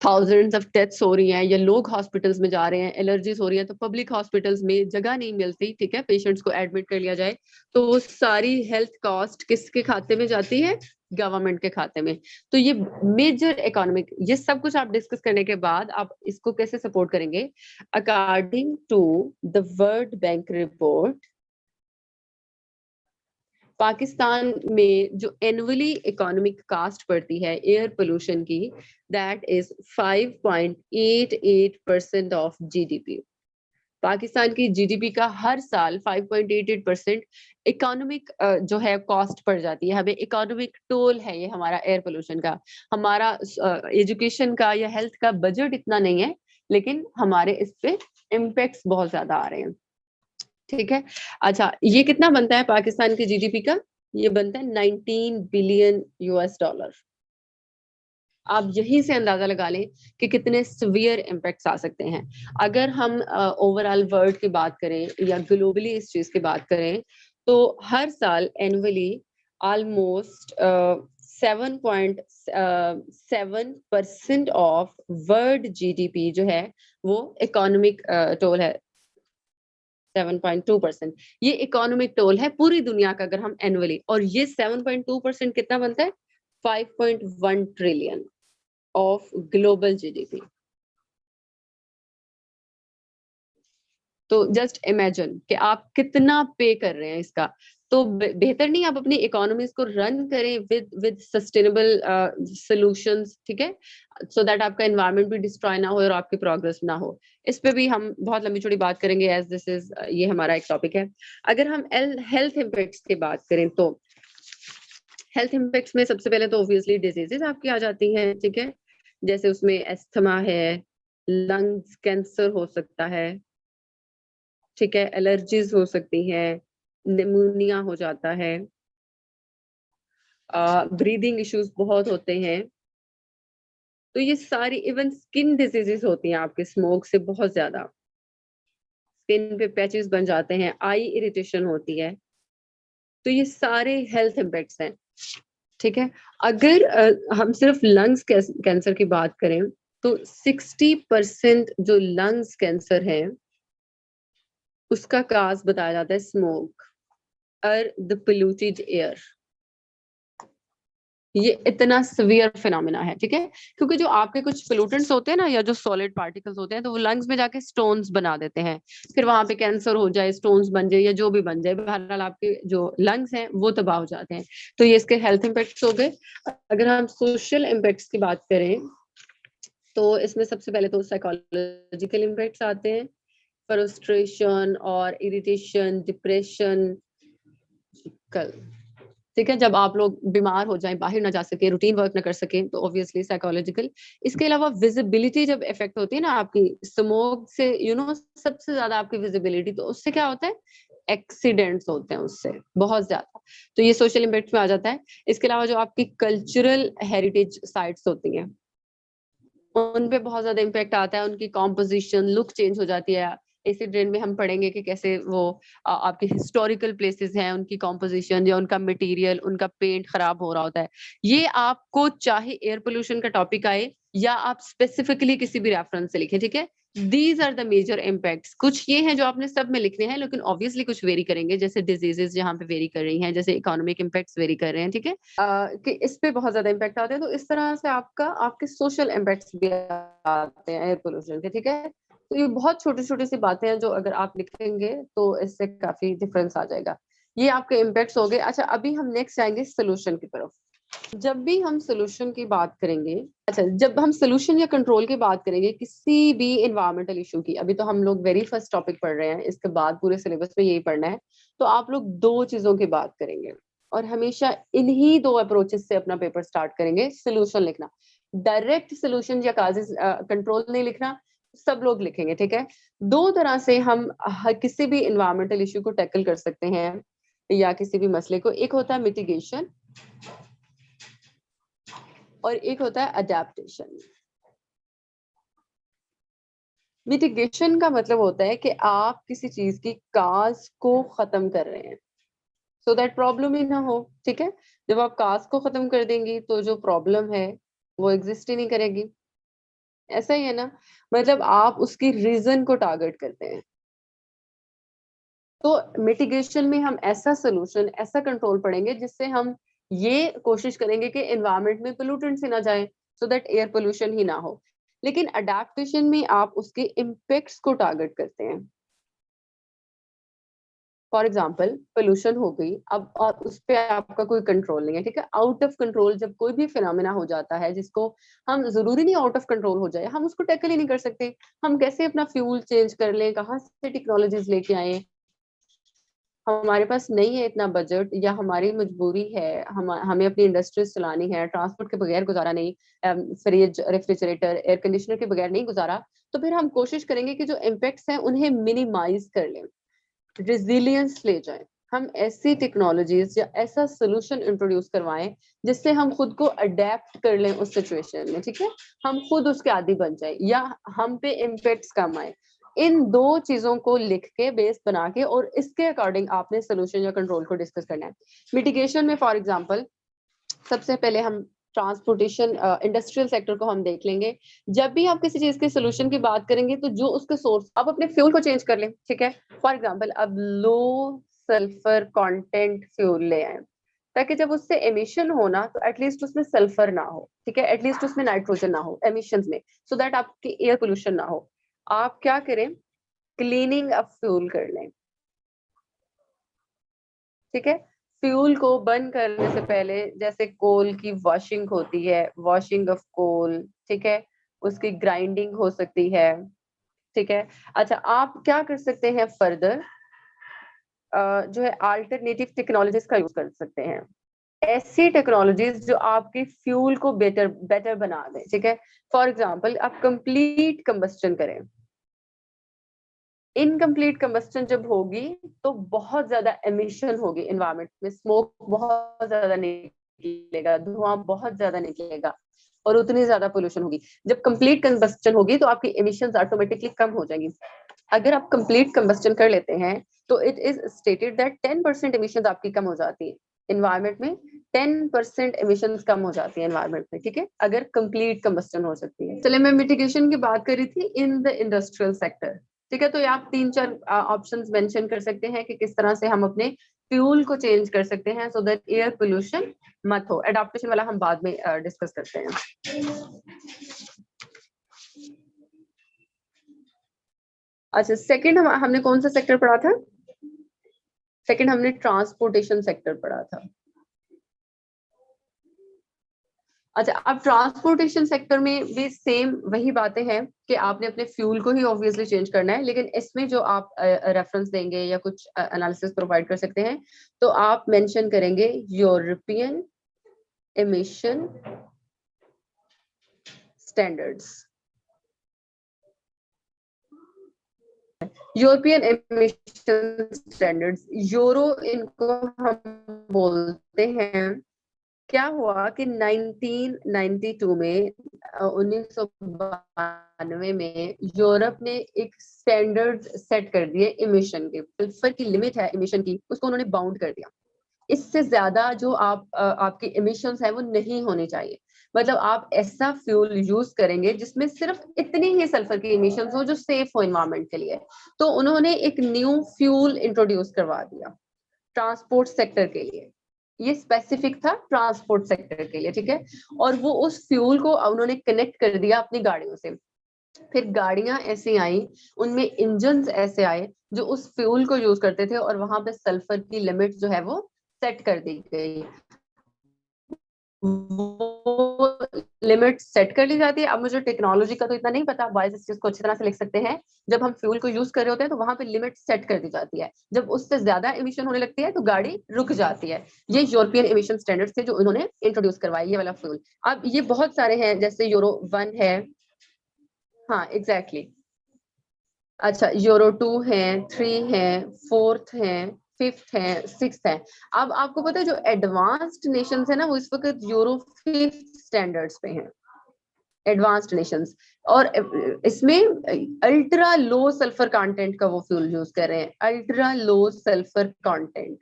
थाउजेंड्स ऑफ डेथ्स हो रही हैं या लोग हॉस्पिटल्स में जा रहे हैं, एलर्जीज हो रही है, तो पब्लिक हॉस्पिटल्स में जगह नहीं मिलती, ठीक है, पेशेंट्स को एडमिट कर लिया जाए, तो वो सारी हेल्थ कॉस्ट किसके खाते में जाती है? गवर्नमेंट के खाते में। तो ये मेजर इकोनॉमिक, ये सब कुछ आप डिस्कस करने के बाद आप इसको कैसे सपोर्ट करेंगे? According to the World Bank report, Pakistan में जो एनुअली इकोनॉमिक कास्ट पड़ती है एयर पोल्यूशन की, that is 5.88% of GDP. Pakistan की जीडीपी का हर साल 5.88% इकोनॉमिक जो है कॉस्ट पड़ जाती है हमें। इकोनॉमिक टोल है ये हमारा एयर पोल्यूशन का। हमारा एजुकेशन का या हेल्थ का बजट इतना नहीं है, लेकिन हमारे इस पे इम्पैक्ट्स बहुत ज्यादा आ रहे हैं। ठीक है, अच्छा, ये कितना बनता है पाकिस्तान की जीडीपी का? ये बनता है 19 बिलियन यूएस डॉलर। आप यहीं से अंदाजा लगा लें कि कितने सिवियर इम्पैक्ट्स आ सकते हैं। अगर हम ओवरऑल वर्ल्ड की बात करें या ग्लोबली इस चीज की बात करें, तो हर साल annually almost 7.7% of world GDP जो है वो इकोनॉमिक टोल है। 7.2% ये इकोनॉमिक टोल है पूरी दुनिया का अगर हम एनुअली, और ये 7.2% कितना बनता है? 5.1 ट्रिलियन ऑफ ग्लोबल जीडीपी। तो जस्ट इमेजिन कि आप कितना पे कर रहे हैं इसका। तो बेहतर नहीं आप अपनी इकोनॉमीज को रन करें विद सस्टेनेबल सॉल्यूशंस, ठीक है, सो दैट आपका एनवायरनमेंट भी डिस्ट्रॉय ना हो और आपकी प्रोग्रेस ना हो। इस पे भी हम बहुत लंबी चौड़ी बात करेंगे, एज दिस इज ये हमारा एक टॉपिक है। अगर हम हेल्थ इम्पैक्ट्स की बात करें तो हेल्थ इम्पैक्ट्स में सबसे पहले तो ऑब्वियसली डिजीजेस आपकी आ जाती हैं। ठीक है, जैसे उसमें एस्थमा है, लंग्स कैंसर हो सकता है, ठीक है, एलर्जीज हो सकती हैं, निमोनिया हो जाता है, ब्रीदिंग इश्यूज बहुत होते हैं। तो ये सारी, इवन स्किन डिजीजेस होती हैं आपके स्मोक से बहुत ज्यादा, स्किन पे पैचेस बन जाते हैं, आई इरिटेशन होती है। तो ये सारे हेल्थ इम्पैक्ट्स हैं। ठीक है, अगर हम सिर्फ लंग्स कैंसर की बात करें तो 60% जो लंग्स कैंसर है उसका काज बताया जाता है स्मोक और द पोल्यूटेड एयर। ये इतना सिवियर फिनोमिना है। ठीक है, क्योंकि जो आपके कुछ पोल्यूटेंट्स होते हैं ना, या जो सॉलिड पार्टिकल्स होते हैं, तो वो लंग्स में जाके स्टोन्स बना देते हैं, फिर वहां पे कैंसर हो जाए, स्टोन्स बन जाए या जो भी बन जाए, बहरहाल आपके जो लंग्स हैं वो तबाह हो जाते हैं। तो ये इसके हेल्थ इम्पैक्ट्स हो गए। अगर हम सोशल इम्पैक्ट्स की बात करें तो इसमें सबसे पहले तो साइकोलॉजिकल इम्पैक्ट्स आते हैं, फ्रस्ट्रेशन और इरिटेशन, डिप्रेशन। कल ठीक है, जब आप लोग बीमार हो जाएं, बाहर ना जा सके, रूटीन वर्क ना कर सके, तो ऑब्वियसली साइकोलॉजिकल। इसके अलावा विजिबिलिटी जब इफेक्ट होती है ना आपकी स्मोक से, सबसे ज्यादा आपकी विजिबिलिटी, तो उससे क्या होता है? एक्सीडेंट्स होते हैं उससे बहुत ज्यादा, तो ये सोशल इम्पैक्ट में आ जाता है। इसके अलावा जो आपकी कल्चरल हेरिटेज साइट्स होती हैं उन पे बहुत ज्यादा इम्पैक्ट आता है, उनकी कॉम्पोजिशन लुक चेंज हो जाती है। इसी ट्रेंड में हम पढ़ेंगे कि कैसे वो आपके हिस्टोरिकल प्लेसेस हैं, उनकी कॉम्पोजिशन या उनका मटेरियल, उनका पेंट खराब हो रहा होता है। ये आपको चाहे एयर पोल्यूशन का टॉपिक आए या आप स्पेसिफिकली किसी भी रेफरेंस से लिखें, ठीक है। These are the major impacts. कुछ ये हैं जो आपने सब में लिखने हैं, लेकिन ऑब्वियसली कुछ वेरी करेंगे, जैसे डिजीजेस जहाँ पे वेरी कर रही हैं, जैसे इकोनॉमिक इम्पैक्ट्स वेरी कर रहे हैं, ठीक है। कि इस पे बहुत ज्यादा इम्पैक्ट आते हैं, तो इस तरह से आपके सोशल इम्पैक्ट्स भी आते हैं एयर पोल्यूशन के, ठीक है। तो ये बहुत छोटी छोटी सी बातें हैं जो अगर आप लिखेंगे तो इससे काफी डिफरेंस आ जाएगा। ये आपके इम्पैक्ट्स हो गए। अच्छा, अभी हम नेक्स्ट आएंगे सोल्यूशन की तरफ। जब भी हम सोल्यूशन की बात करेंगे, अच्छा जब हम सोल्यूशन या कंट्रोल की बात करेंगे किसी भी एनवायरमेंटल इशू की, अभी तो हम लोग वेरी फर्स्ट टॉपिक पढ़ रहे हैं, इसके बाद पूरे सिलेबस में यही पढ़ना है, तो आप लोग दो चीजों की बात करेंगे और हमेशा इन्हीं दो अप्रोचेस से अपना पेपर स्टार्ट करेंगे। सोल्यूशन लिखना, डायरेक्ट सोल्यूशन या काजेस कंट्रोल नहीं लिखना, सब लोग लिखेंगे, ठीक है। दो तरह से हम किसी भी एनवायरमेंटल इशू को टैकल कर सकते हैं या किसी भी मसले को। एक होता है मिटिगेशन और एक होता है अडेप्टेशन। मिटिगेशन का मतलब होता है कि आप किसी चीज की काज को खत्म कर रहे हैं सो दैट प्रॉब्लम ही ना हो, ठीक है। जब आप काज को खत्म कर देंगी तो जो प्रॉब्लम है वो एग्जिस्ट ही नहीं करेगी, ऐसा ही है ना। मतलब आप उसकी रीजन को टारगेट करते हैं। तो मिटिगेशन में हम ऐसा सोल्यूशन, ऐसा कंट्रोल पढ़ेंगे जिससे हम ये कोशिश करेंगे कि एनवायरनमेंट में पोल्यूटेंट्स ही ना जाए, सो दैट एयर पोल्यूशन ही ना हो। लेकिन अडेप्टेशन में आप उसके इम्पैक्ट्स को टारगेट करते हैं। फॉर एग्जाम्पल पोल्यूशन हो गई अब और उस पे आपका कोई कंट्रोल नहीं है, ठीक है। आउट ऑफ कंट्रोल जब कोई भी फिनोमेना हो जाता है जिसको हम, जरूरी नहीं आउट ऑफ कंट्रोल हो जाए, हम उसको टैकल ही नहीं कर सकते। हम कैसे अपना फ्यूल चेंज कर लें, कहाँ से टेक्नोलॉजीज लेके आए, हमारे पास नहीं है इतना बजट या हमारी मजबूरी है, हमें अपनी इंडस्ट्रीज चलानी है, ट्रांसपोर्ट के बगैर गुजारा नहीं, फ्रिज रेफ्रिजरेटर एयर कंडीशनर के बगैर नहीं गुजारा। तो फिर हम कोशिश करेंगे कि जो इम्पैक्ट्स हैं उन्हें मिनिमाइज कर लें, रेजिलियंस ले जाएं। हम ऐसी टेक्नोलॉजीज या ऐसा सोल्यूशन इंट्रोड्यूस करवाएं जिससे हम खुद को अडेप्ट कर लें उस सिचुएशन में, ठीक है। हम खुद उसके आदी बन जाए या हम पे इम्पैक्ट्स कम आए। इन दो चीजों को लिख के बेस बना के और इसके अकॉर्डिंग आपने सोल्यूशन या कंट्रोल को डिस्कस करना है। मिटिगेशन में फॉर एग्जांपल सबसे पहले हम ट्रांसपोर्टेशन इंडस्ट्रियल सेक्टर को हम देख लेंगे। जब भी आप किसी चीज के सोल्यूशन की बात करेंगे तो जो उसके सोर्स, आप अपने फ्यूल को चेंज कर लें, ठीक है। फॉर एग्जांपल अब लो सल्फर कंटेंट फ्यूल ले आए, ताकि जब उससे एमिशन हो ना तो एटलीस्ट उसमें सल्फर ना हो, ठीक है, एटलीस्ट उसमें नाइट्रोजन ना हो एमिशंस में, सो दैट आपकी एयर पोल्यूशन ना हो। आप क्या करें, क्लीनिंग ऑफ फ्यूल कर लें, ठीक है। फ्यूल को बर्न करने से पहले जैसे कोल की वॉशिंग होती है, वॉशिंग ऑफ कोल, ठीक है, उसकी ग्राइंडिंग हो सकती है, ठीक है। अच्छा, आप क्या कर सकते हैं फर्दर, जो है अल्टरनेटिव टेक्नोलॉजीज का यूज कर सकते हैं। ऐसी टेक्नोलॉजीज जो आपके फ्यूल को बेटर बेटर बना दें, ठीक है। फॉर एग्जाम्पल आप कंप्लीट कंबस्टन करें, इनकम्प्लीट कंबस्टन जब होगी तो बहुत ज्यादा एमिशन होगी एनवायरनमेंट में, स्मोक बहुत ज्यादा निकलेगा, धुआं बहुत ज्यादा निकलेगा और उतनी ज्यादा पोल्यूशन होगी। जब कंप्लीट कंबस्टन होगी तो आपकी एमिशंस ऑटोमेटिकली कम हो जाएंगी। अगर आप कंप्लीट कंबस्टन कर लेते हैं तो it is stated that 10% emissions आपकी कम हो जाती है एनवायरनमेंट में, 10% एमिशंस कम हो जाती है एनवायरनमेंट में, ठीक है, अगर कंप्लीट कंबस्टन हो सकती है। चलिए, मैं मिटिगेशन की बात कर रही थी इन द इंडस्ट्रियल सेक्टर, ठीक है। तो ये आप 3-4 ऑप्शंस मेंशन कर सकते हैं कि किस तरह से हम अपने फ्यूल को चेंज कर सकते हैं सो दैट एयर पोल्यूशन मत हो। एडाप्टेशन वाला हम बाद में डिस्कस करते हैं। अच्छा, सेकंड हमने कौन सा सेक्टर पढ़ा था? सेकंड हमने ट्रांसपोर्टेशन सेक्टर पढ़ा था। अच्छा, अब ट्रांसपोर्टेशन सेक्टर में भी सेम वही बातें हैं कि आपने अपने फ्यूल को ही ऑब्वियसली चेंज करना है, लेकिन इसमें जो आप रेफरेंस देंगे या कुछ एनालिसिस प्रोवाइड कर सकते हैं, तो आप मेंशन करेंगे European emission standards. European emission standards, euro इनको हम बोलते हैं। क्या हुआ कि 1992 में 1992 में यूरोप ने एक स्टैंडर्ड सेट कर दिए इमिशन के। सल्फर की लिमिट है इमिशन की, उसको उन्होंने बाउंड कर दिया। इससे ज्यादा जो आपके इमिशंस है वो नहीं होने चाहिए। मतलब आप ऐसा फ्यूल यूज करेंगे जिसमें सिर्फ इतनी ही सल्फर की इमिशंस हो जो सेफ हो एनवायरमेंट के लिए। तो उन्होंने एक न्यू फ्यूल इंट्रोड्यूस करवा दिया ट्रांसपोर्ट सेक्टर के लिए। ये स्पेसिफिक था ट्रांसपोर्ट सेक्टर के लिए, ठीक है। और वो उस फ्यूल को उन्होंने कनेक्ट कर दिया अपनी गाड़ियों से। फिर गाड़ियां ऐसी आई, उनमें इंजन ऐसे आए जो उस फ्यूल को यूज करते थे, और वहां पे सल्फर की लिमिट जो है वो सेट कर दी गई। वो लिमिट सेट कर ली जाती है। अब मुझे टेक्नोलॉजी का तो इतना नहीं पता, बॉयज इस चीज को अच्छी तरह से लिख सकते हैं। जब हम फ्यूल को यूज कर रहे होते हैं तो वहां पे लिमिट सेट कर दी जाती है। जब उससे ज्यादा एमिशन होने लगती है तो गाड़ी रुक जाती है। ये यूरोपियन एमिशन स्टैंडर्ड्स थे जो इन्होंने इंट्रोड्यूस करवाए, ये वाला फ्यूल। अब ये बहुत सारे हैं, जैसे यूरो 1 है, हाँ एग्जैक्टली अच्छा, यूरो 2 है, 3 है, 4th है, 5th है, 6th है। अब आपको पता है जो एडवांस्ड नेशंस है ना, वो इस वक्त यूरो 5th स्टैंडर्ड्स पे हैं, एडवांस्ड नेशंस। और इसमें अल्ट्रा लो सल्फर कंटेंट का वो फ्यूल यूज कर रहे हैं, ultra low sulphur content,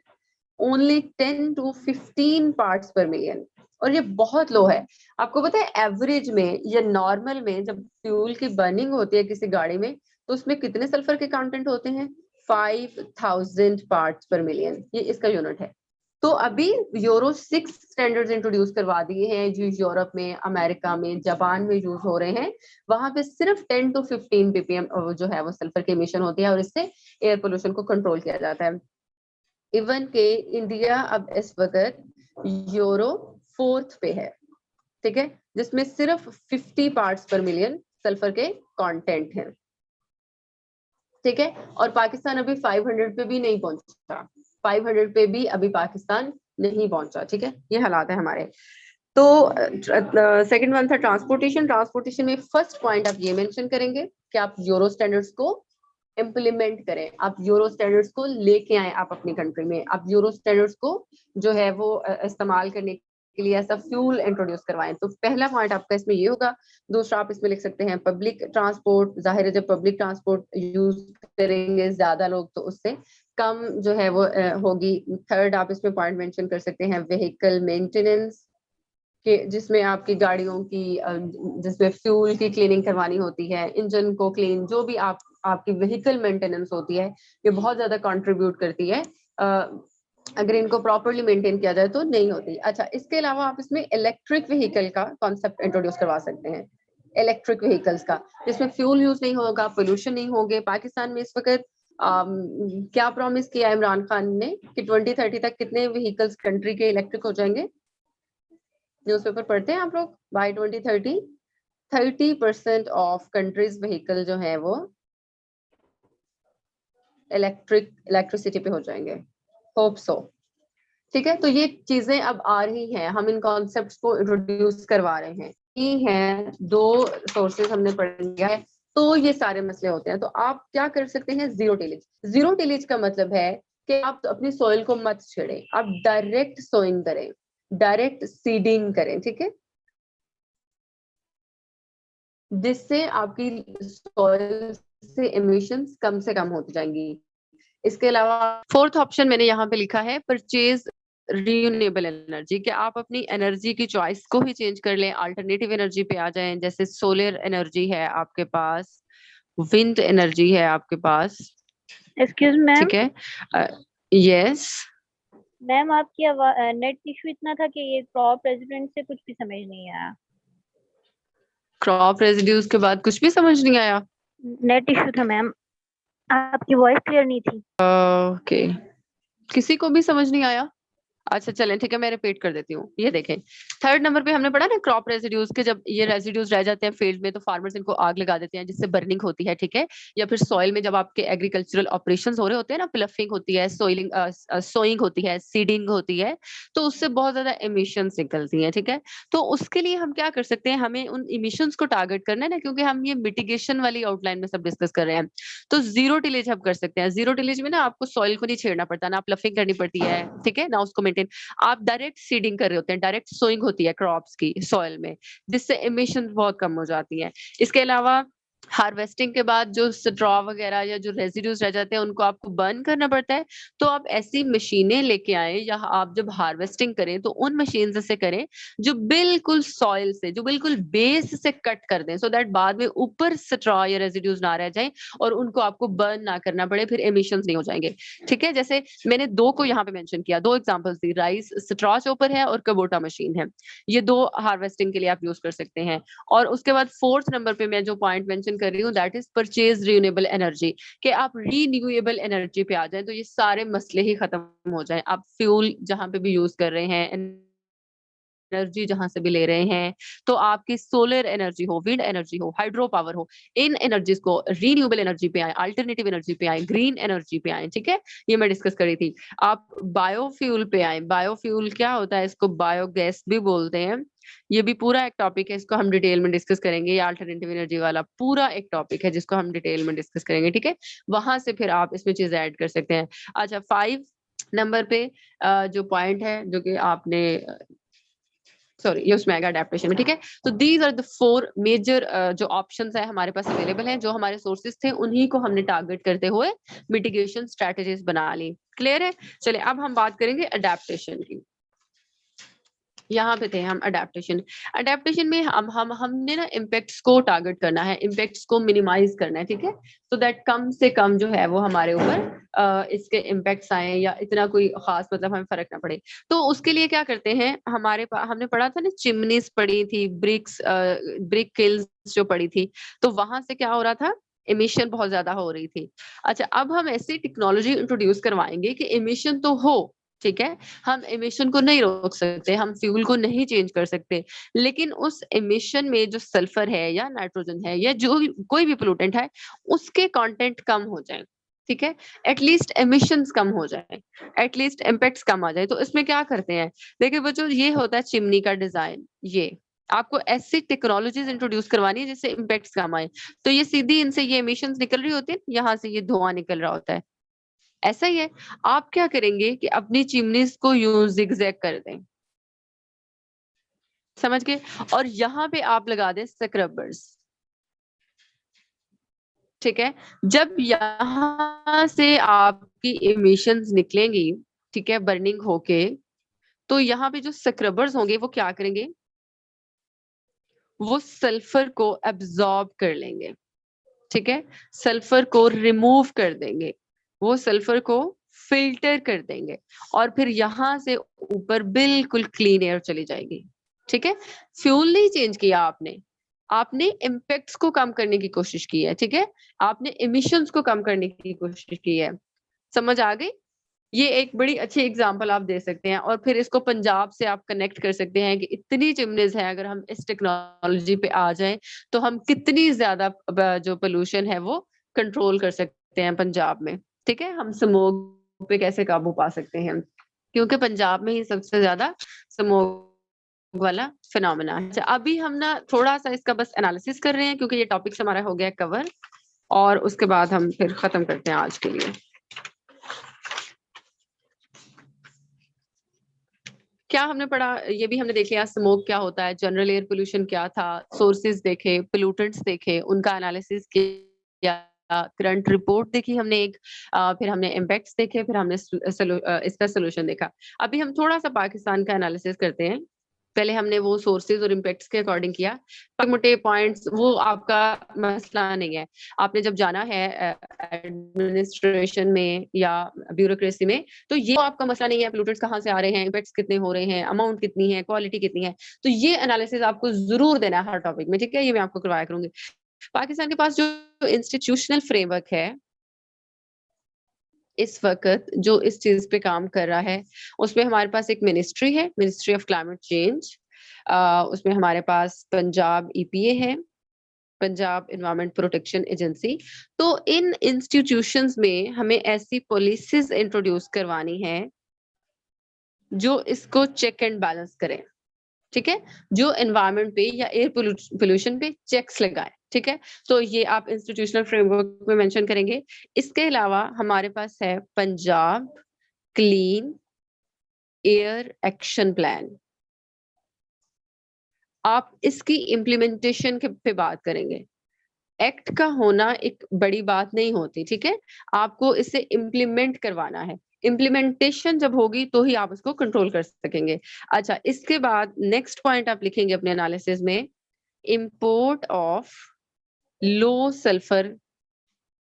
only 10 to 15 parts पर मिलियन। और ये बहुत लो है। आपको पता है एवरेज में या नॉर्मल में जब फ्यूल की बर्निंग होती है किसी गाड़ी में, तो उसमें कितने सल्फर के कंटेंट होते हैं? 5000 पार्ट्स पर मिलियन, ये इसका यूनिट है। तो अभी यूरो 6 स्टैंडर्ड्स इंट्रोड्यूस करवा दिए हैं जो यूरोप में, अमेरिका में, जापान में यूज हो रहे हैं। वहां पे सिर्फ 10 to 15 ppm जो है वो सल्फर की एमिशन होती है, और इससे एयर पोल्यूशन को कंट्रोल किया जाता है। इवन के इंडिया अब इस वक्त यूरो 4th पे है, ठीक है, जिसमें सिर्फ 50 पार्ट्स पर मिलियन सल्फर के कंटेंट हैं, ठीक है। और पाकिस्तान अभी 500 पे भी नहीं पहुंचा, 500 पे भी अभी पाकिस्तान नहीं पहुंचा, ठीक है। ये हालात है हमारे। तो सेकंड वन था ट्रांसपोर्टेशन। ट्रांसपोर्टेशन में फर्स्ट पॉइंट आप ये मेंशन करेंगे कि आप यूरो स्टैंडर्ड्स को इम्प्लीमेंट करें, आप यूरो स्टैंडर्ड्स को लेके आए आप अपनी कंट्री में, आप यूरो स्टैंडर्ड्स को जो है वो इस्तेमाल करने के लिए ऐसा फ्यूल इंट्रोड्यूस करवाएं। तो पहला पॉइंट आपका इसमें ये होगा। दूसरा आप इसमें लिख सकते हैं पब्लिक ट्रांसपोर्ट। जाहिर है जब पब्लिक ट्रांसपोर्ट यूज करेंगे ज्यादा लोग तो उससे कम जो है वो होगी। थर्ड आप इसमें पॉइंट मेंशन कर सकते हैं व्हीकल मेंटेनेंस के, जिसमें आपकी गाड़ियों की जिसमें फ्यूल की क्लीनिंग करवानी होती है, इंजन को क्लीन, जो भी आपकी व्हीकल मेंटेनेंस होती है, ये बहुत ज्यादा कंट्रीब्यूट करती है। अगर इनको प्रॉपरली मेंटेन किया जाए तो नहीं होती। अच्छा, इसके अलावा आप इसमें इलेक्ट्रिक व्हीकल का कॉन्सेप्ट इंट्रोड्यूस करवा सकते हैं, इलेक्ट्रिक व्हीकल्स का, जिसमें फ्यूल यूज नहीं होगा, पोल्यूशन नहीं होंगे। पाकिस्तान में इस वक्त क्या प्रॉमिस किया इमरान खान ने कि 2030 तक कितने व्हीकल्स कंट्री के इलेक्ट्रिक हो जाएंगे? न्यूज़पेपर पढ़ते हैं आप लोग? बाय 2030 30% ऑफ कंट्रीज व्हीकल जो है वो इलेक्ट्रिसिटी पे हो जाएंगे। होप सो, ठीक है। तो ये चीजें अब आ रही हैं, हम इन कॉन्सेप्ट्स को इंट्रोड्यूस करवा रहे हैं। ये हैं 2 सोर्सेज हमने पढ़ लिया है। तो ये सारे मसले होते हैं। तो आप क्या कर सकते हैं? Zero tillage. जीरो टिलेज का मतलब है कि आप अपनी सॉइल को मत छेड़ें, आप डायरेक्ट सोइंग करें, डायरेक्ट सीडिंग करें, ठीक है, जिससे आपकी सॉइल से एमिशंस कम से कम होती जाएंगी। इसके अलावा फोर्थ ऑप्शन मैंने यहाँ पे लिखा है परचेज रिन्यूएबल एनर्जी, कि आप अपनी एनर्जी की चॉइस को ही चेंज कर लें, अल्टरनेटिव एनर्जी पे आ जाएं। जैसे सोलर एनर्जी है आपके पास, विंड एनर्जी है आपके पास, एक्सक्यूज मैम, ठीक है। यस मैम आपकी नेट इशू इतना था कि ये क्रॉप रेजिडेंट से कुछ भी समझ नहीं आया। क्रॉप रेजिड्यूज के बाद कुछ भी समझ नहीं आया? नेट इशू था मैम, आपकी वॉइस क्लियर नहीं थी। ओके, किसी को भी समझ नहीं आया? अच्छा चलें ठीक है, मैं रिपीट कर देती हूँ। ये देखें, थर्ड नंबर पे हमने पढ़ा ना क्रॉप रेजिड्यूज के, जब ये रेजिड्यूज रह जाते हैं फील्ड में तो फार्मर्स इनको आग लगा देते हैं जिससे बर्निंग होती है, ठीक है। या फिर सॉइल में जब आपके एग्रीकल्चरल ऑपरेशंस हो रहे होते हैं ना, प्लफिंग होती है, सोइलिंग सोइंग होती है, सीडिंग होती है, तो उससे बहुत ज्यादा एमिशंस निकलती हैं, ठीक है। तो उसके लिए हम क्या कर सकते हैं, हमें उन इमिशंस को टारगेट करना है ना, क्योंकि हम ये मिटिगेशन वाली आउटलाइन में सब डिस्कस कर रहे हैं। तो जीरो टिलेज हम कर सकते हैं। जीरो टिलेज में ना आपको सॉइल को नहीं छेड़ना पड़ता, ना प्लफिंग करनी पड़ती है, ठीक है ना, उसको मेंटेन। आप डायरेक्ट सीडिंग कर रहे होते हैं, डायरेक्ट सोइंग होती है क्रॉप्स की सॉइल में, जिससे एमिशन बहुत कम हो जाती है। इसके अलावा हार्वेस्टिंग के बाद जो स्ट्रॉ वगैरह या जो रेजिड्यूज रह जाते हैं उनको आपको बर्न करना पड़ता है। तो आप ऐसी मशीनें लेके आए, या आप जब हार्वेस्टिंग करें तो उन मशीन से करें जो बिल्कुल सॉइल से, जो बिल्कुल बेस से कट कर दें, सो दैट बाद में ऊपर स्ट्रॉ या रेजिड्यूज ना रह जाए और उनको आपको बर्न ना करना पड़े, फिर एमिशंस नहीं हो जाएंगे, ठीक है। जैसे मैंने दो को यहाँ पे मेंशन किया, दो एग्जांपल्स दी, राइस स्ट्रॉ चॉपर है और कबोटा मशीन है। ये दो हार्वेस्टिंग के लिए आप यूज कर सकते हैं। और उसके बाद फोर्थ नंबर पे मैं जो पॉइंट मेंशन कर रही हूँ, that is purchase renewable energy, कि आप रीन्यूएबल एनर्जी पे आ जाए तो ये सारे मसले ही खत्म हो जाए। आप फ्यूल जहां पे भी यूज कर रहे हैं, एनर्जी जहां से भी ले रहे हैं, तो आपकी सोलर एनर्जी हो, विंड एनर्जी हो, हाइड्रो पावर हो, इन एनर्जीज को रीन्यूएबल एनर्जी पे आए, अल्टरनेटिव एनर्जी पे आए, ग्रीन एनर्जी पे आए, ठीक है। ये मैं डिस्कस करी थी। आप बायोफ्यूल पे आए। बायोफ्यूल क्या होता है, इसको बायोगैस भी बोलते हैं। ये भी पूरा एक टॉपिक है, इसको हम डिटेल में डिस्कस करेंगे। ये अल्टरनेटिव एनर्जी वाला पूरा एक टॉपिक है जिसको हम डिटेल में डिस्कस करेंगे, ठीक है। वहां से फिर आप इसमें चीज ऐड कर सकते हैं। अच्छा, 5 नंबर पे जो पॉइंट है, जो कि आपने सॉरी ये उसमें आएगा अडेप्टेशन में, ठीक है। तो दीज आर द 4 मेजर जो ऑप्शंस है हमारे पास अवेलेबल हैं, जो हमारे सोर्सेज थे उन्हीं को हमने टारगेट करते हुए मिटिगेशन स्ट्रेटजीज बना ली। क्लियर है। चलिए अब हम बात करेंगे अडेप्टेशन की। यहाँ पे थे हम अडेप्टेशन। अडेप्टेशन में हमने ना इम्पैक्ट्स को टारगेट करना है, इम्पैक्ट्स को मिनिमाइज करना है, ठीक है। सो दैट कम से कम जो है वो हमारे ऊपर इसके इम्पैक्ट्स आए, या इतना कोई खास मतलब हमें फर्क ना पड़े। तो उसके लिए क्या करते हैं, हमने पढ़ा था ना, चिमनीज पड़ी थी, ब्रिक किल्स जो पड़ी थी, तो वहां से क्या हो रहा था, एमिशन बहुत ज्यादा हो रही थी। अच्छा, अब हम ऐसी टेक्नोलॉजी इंट्रोड्यूस करवाएंगे कि एमिशन तो हो, ठीक है, हम एमिशन को नहीं रोक सकते, हम फ्यूल को नहीं चेंज कर सकते, लेकिन उस एमिशन में जो सल्फर है या नाइट्रोजन है या जो कोई भी पोल्यूटेंट है, उसके कंटेंट कम हो जाए, ठीक है। एटलीस्ट एमिशंस कम हो जाए, एटलीस्ट इम्पैक्ट्स कम आ जाए। तो इसमें क्या करते हैं, देखिए बच्चों, ये होता है चिमनी का डिजाइन। ये आपको ऐसी टेक्नोलॉजीज इंट्रोड्यूस करवानी है जिससे इम्पैक्ट्स कम आए। तो ये सीधी इनसे ये एमिशंस निकल रही होती है, यहाँ से ये धुआं निकल रहा होता है। ऐसा ही है, आप क्या करेंगे कि अपनी चिमनीज को यूं जिगजैग कर दें, समझ गए, और यहाँ पे आप लगा दें स्क्रबर्स, ठीक है। जब यहाँ से आपकी इमिशंस निकलेंगी, ठीक है, बर्निंग होके, तो यहाँ पे जो स्क्रबर्स होंगे वो क्या करेंगे, वो सल्फर को एब्जॉर्ब कर लेंगे, ठीक है, सल्फर को रिमूव कर देंगे, वो सल्फर को फिल्टर कर देंगे, और फिर यहां से ऊपर बिल्कुल क्लीन एयर चली जाएगी, ठीक है। फ्यूल नहीं चेंज किया आपने, आपने इम्पैक्ट्स को कम करने की कोशिश की है, ठीक है, आपने इमिशंस को कम करने की कोशिश की है। समझ आ गई। ये एक बड़ी अच्छी एग्जांपल आप दे सकते हैं, और फिर इसको पंजाब से आप कनेक्ट कर सकते हैं कि इतनी चिमनीज हैं, अगर हम इस टेक्नोलॉजी पे आ जाएं तो हम कितनी ज्यादा जो पोल्यूशन है वो कंट्रोल कर सकते हैं पंजाब में, ठीक है। हम स्मोक पे कैसे काबू पा सकते हैं, क्योंकि पंजाब में ही सबसे ज्यादा स्मोक वाला फिनोमेना है। अच्छा, अभी हम ना थोड़ा सा इसका बस एनालिसिस कर रहे हैं, क्योंकि ये टॉपिक्स हमारा हो गया कवर, और उसके बाद हम फिर खत्म करते हैं आज के लिए। क्या हमने पढ़ा, ये भी हमने देख लिया, स्मोक क्या होता है, जनरल एयर पोल्यूशन क्या था, सोर्सेज देखे, पोल्यूटेंट्स देखे, उनका एनालिसिस किया, करंट रिपोर्ट देखी हमने एक, फिर हमने इम्पैक्ट्स देखे, फिर हमने इसका सोल्यूशन देखा। अभी हम थोड़ा सा पाकिस्तान का एनालिसिस करते हैं। पहले हमने वो सोर्सेज और इम्पैक्ट्स के अकॉर्डिंग किया, मोटे पॉइंट्स, वो आपका मसला नहीं है। आपने जब जाना है एडमिनिस्ट्रेशन में या ब्यूरोक्रेसी में, तो ये आपका मसला नहीं है, पोल्यूटेंट्स कहाँ से आ रहे हैं, इम्पैक्ट्स कितने हो रहे हैं, अमाउंट कितनी है, क्वालिटी कितनी है, तो ये एनालिसिस आपको जरूर देना है हर टॉपिक में, ठीक है। ये मैं आपको करवाया करूंगी। पाकिस्तान के पास जो इंस्टीट्यूशनल फ्रेमवर्क है, इस वक्त जो इस चीज पे काम कर रहा है उसमें हमारे पास एक मिनिस्ट्री है, मिनिस्ट्री ऑफ क्लाइमेट चेंज। उसमें हमारे पास पंजाब ईपीए है, पंजाब एनवायरमेंट प्रोटेक्शन एजेंसी। तो इन इंस्टीट्यूशंस में हमें ऐसी पॉलिसीज इंट्रोड्यूस करवानी है जो इसको चेक एंड बैलेंस करें, ठीक है, जो एनवायरमेंट पे या एयर पोल्यूशन पे चेक्स लगाए, ठीक है। तो ये आप इंस्टीट्यूशनल फ्रेमवर्क में मेंशन करेंगे। इसके अलावा हमारे पास है Punjab clean air action plan. आप इसकी इम्प्लीमेंटेशन पे बात करेंगे। एक्ट का होना एक बड़ी बात नहीं होती, ठीक है, आपको इसे इम्प्लीमेंट करवाना है। इम्प्लीमेंटेशन जब होगी तो ही आप उसको कंट्रोल कर सकेंगे। अच्छा, इसके बाद नेक्स्ट पॉइंट आप लिखेंगे अपने एनालिसिस में, import of low sulphur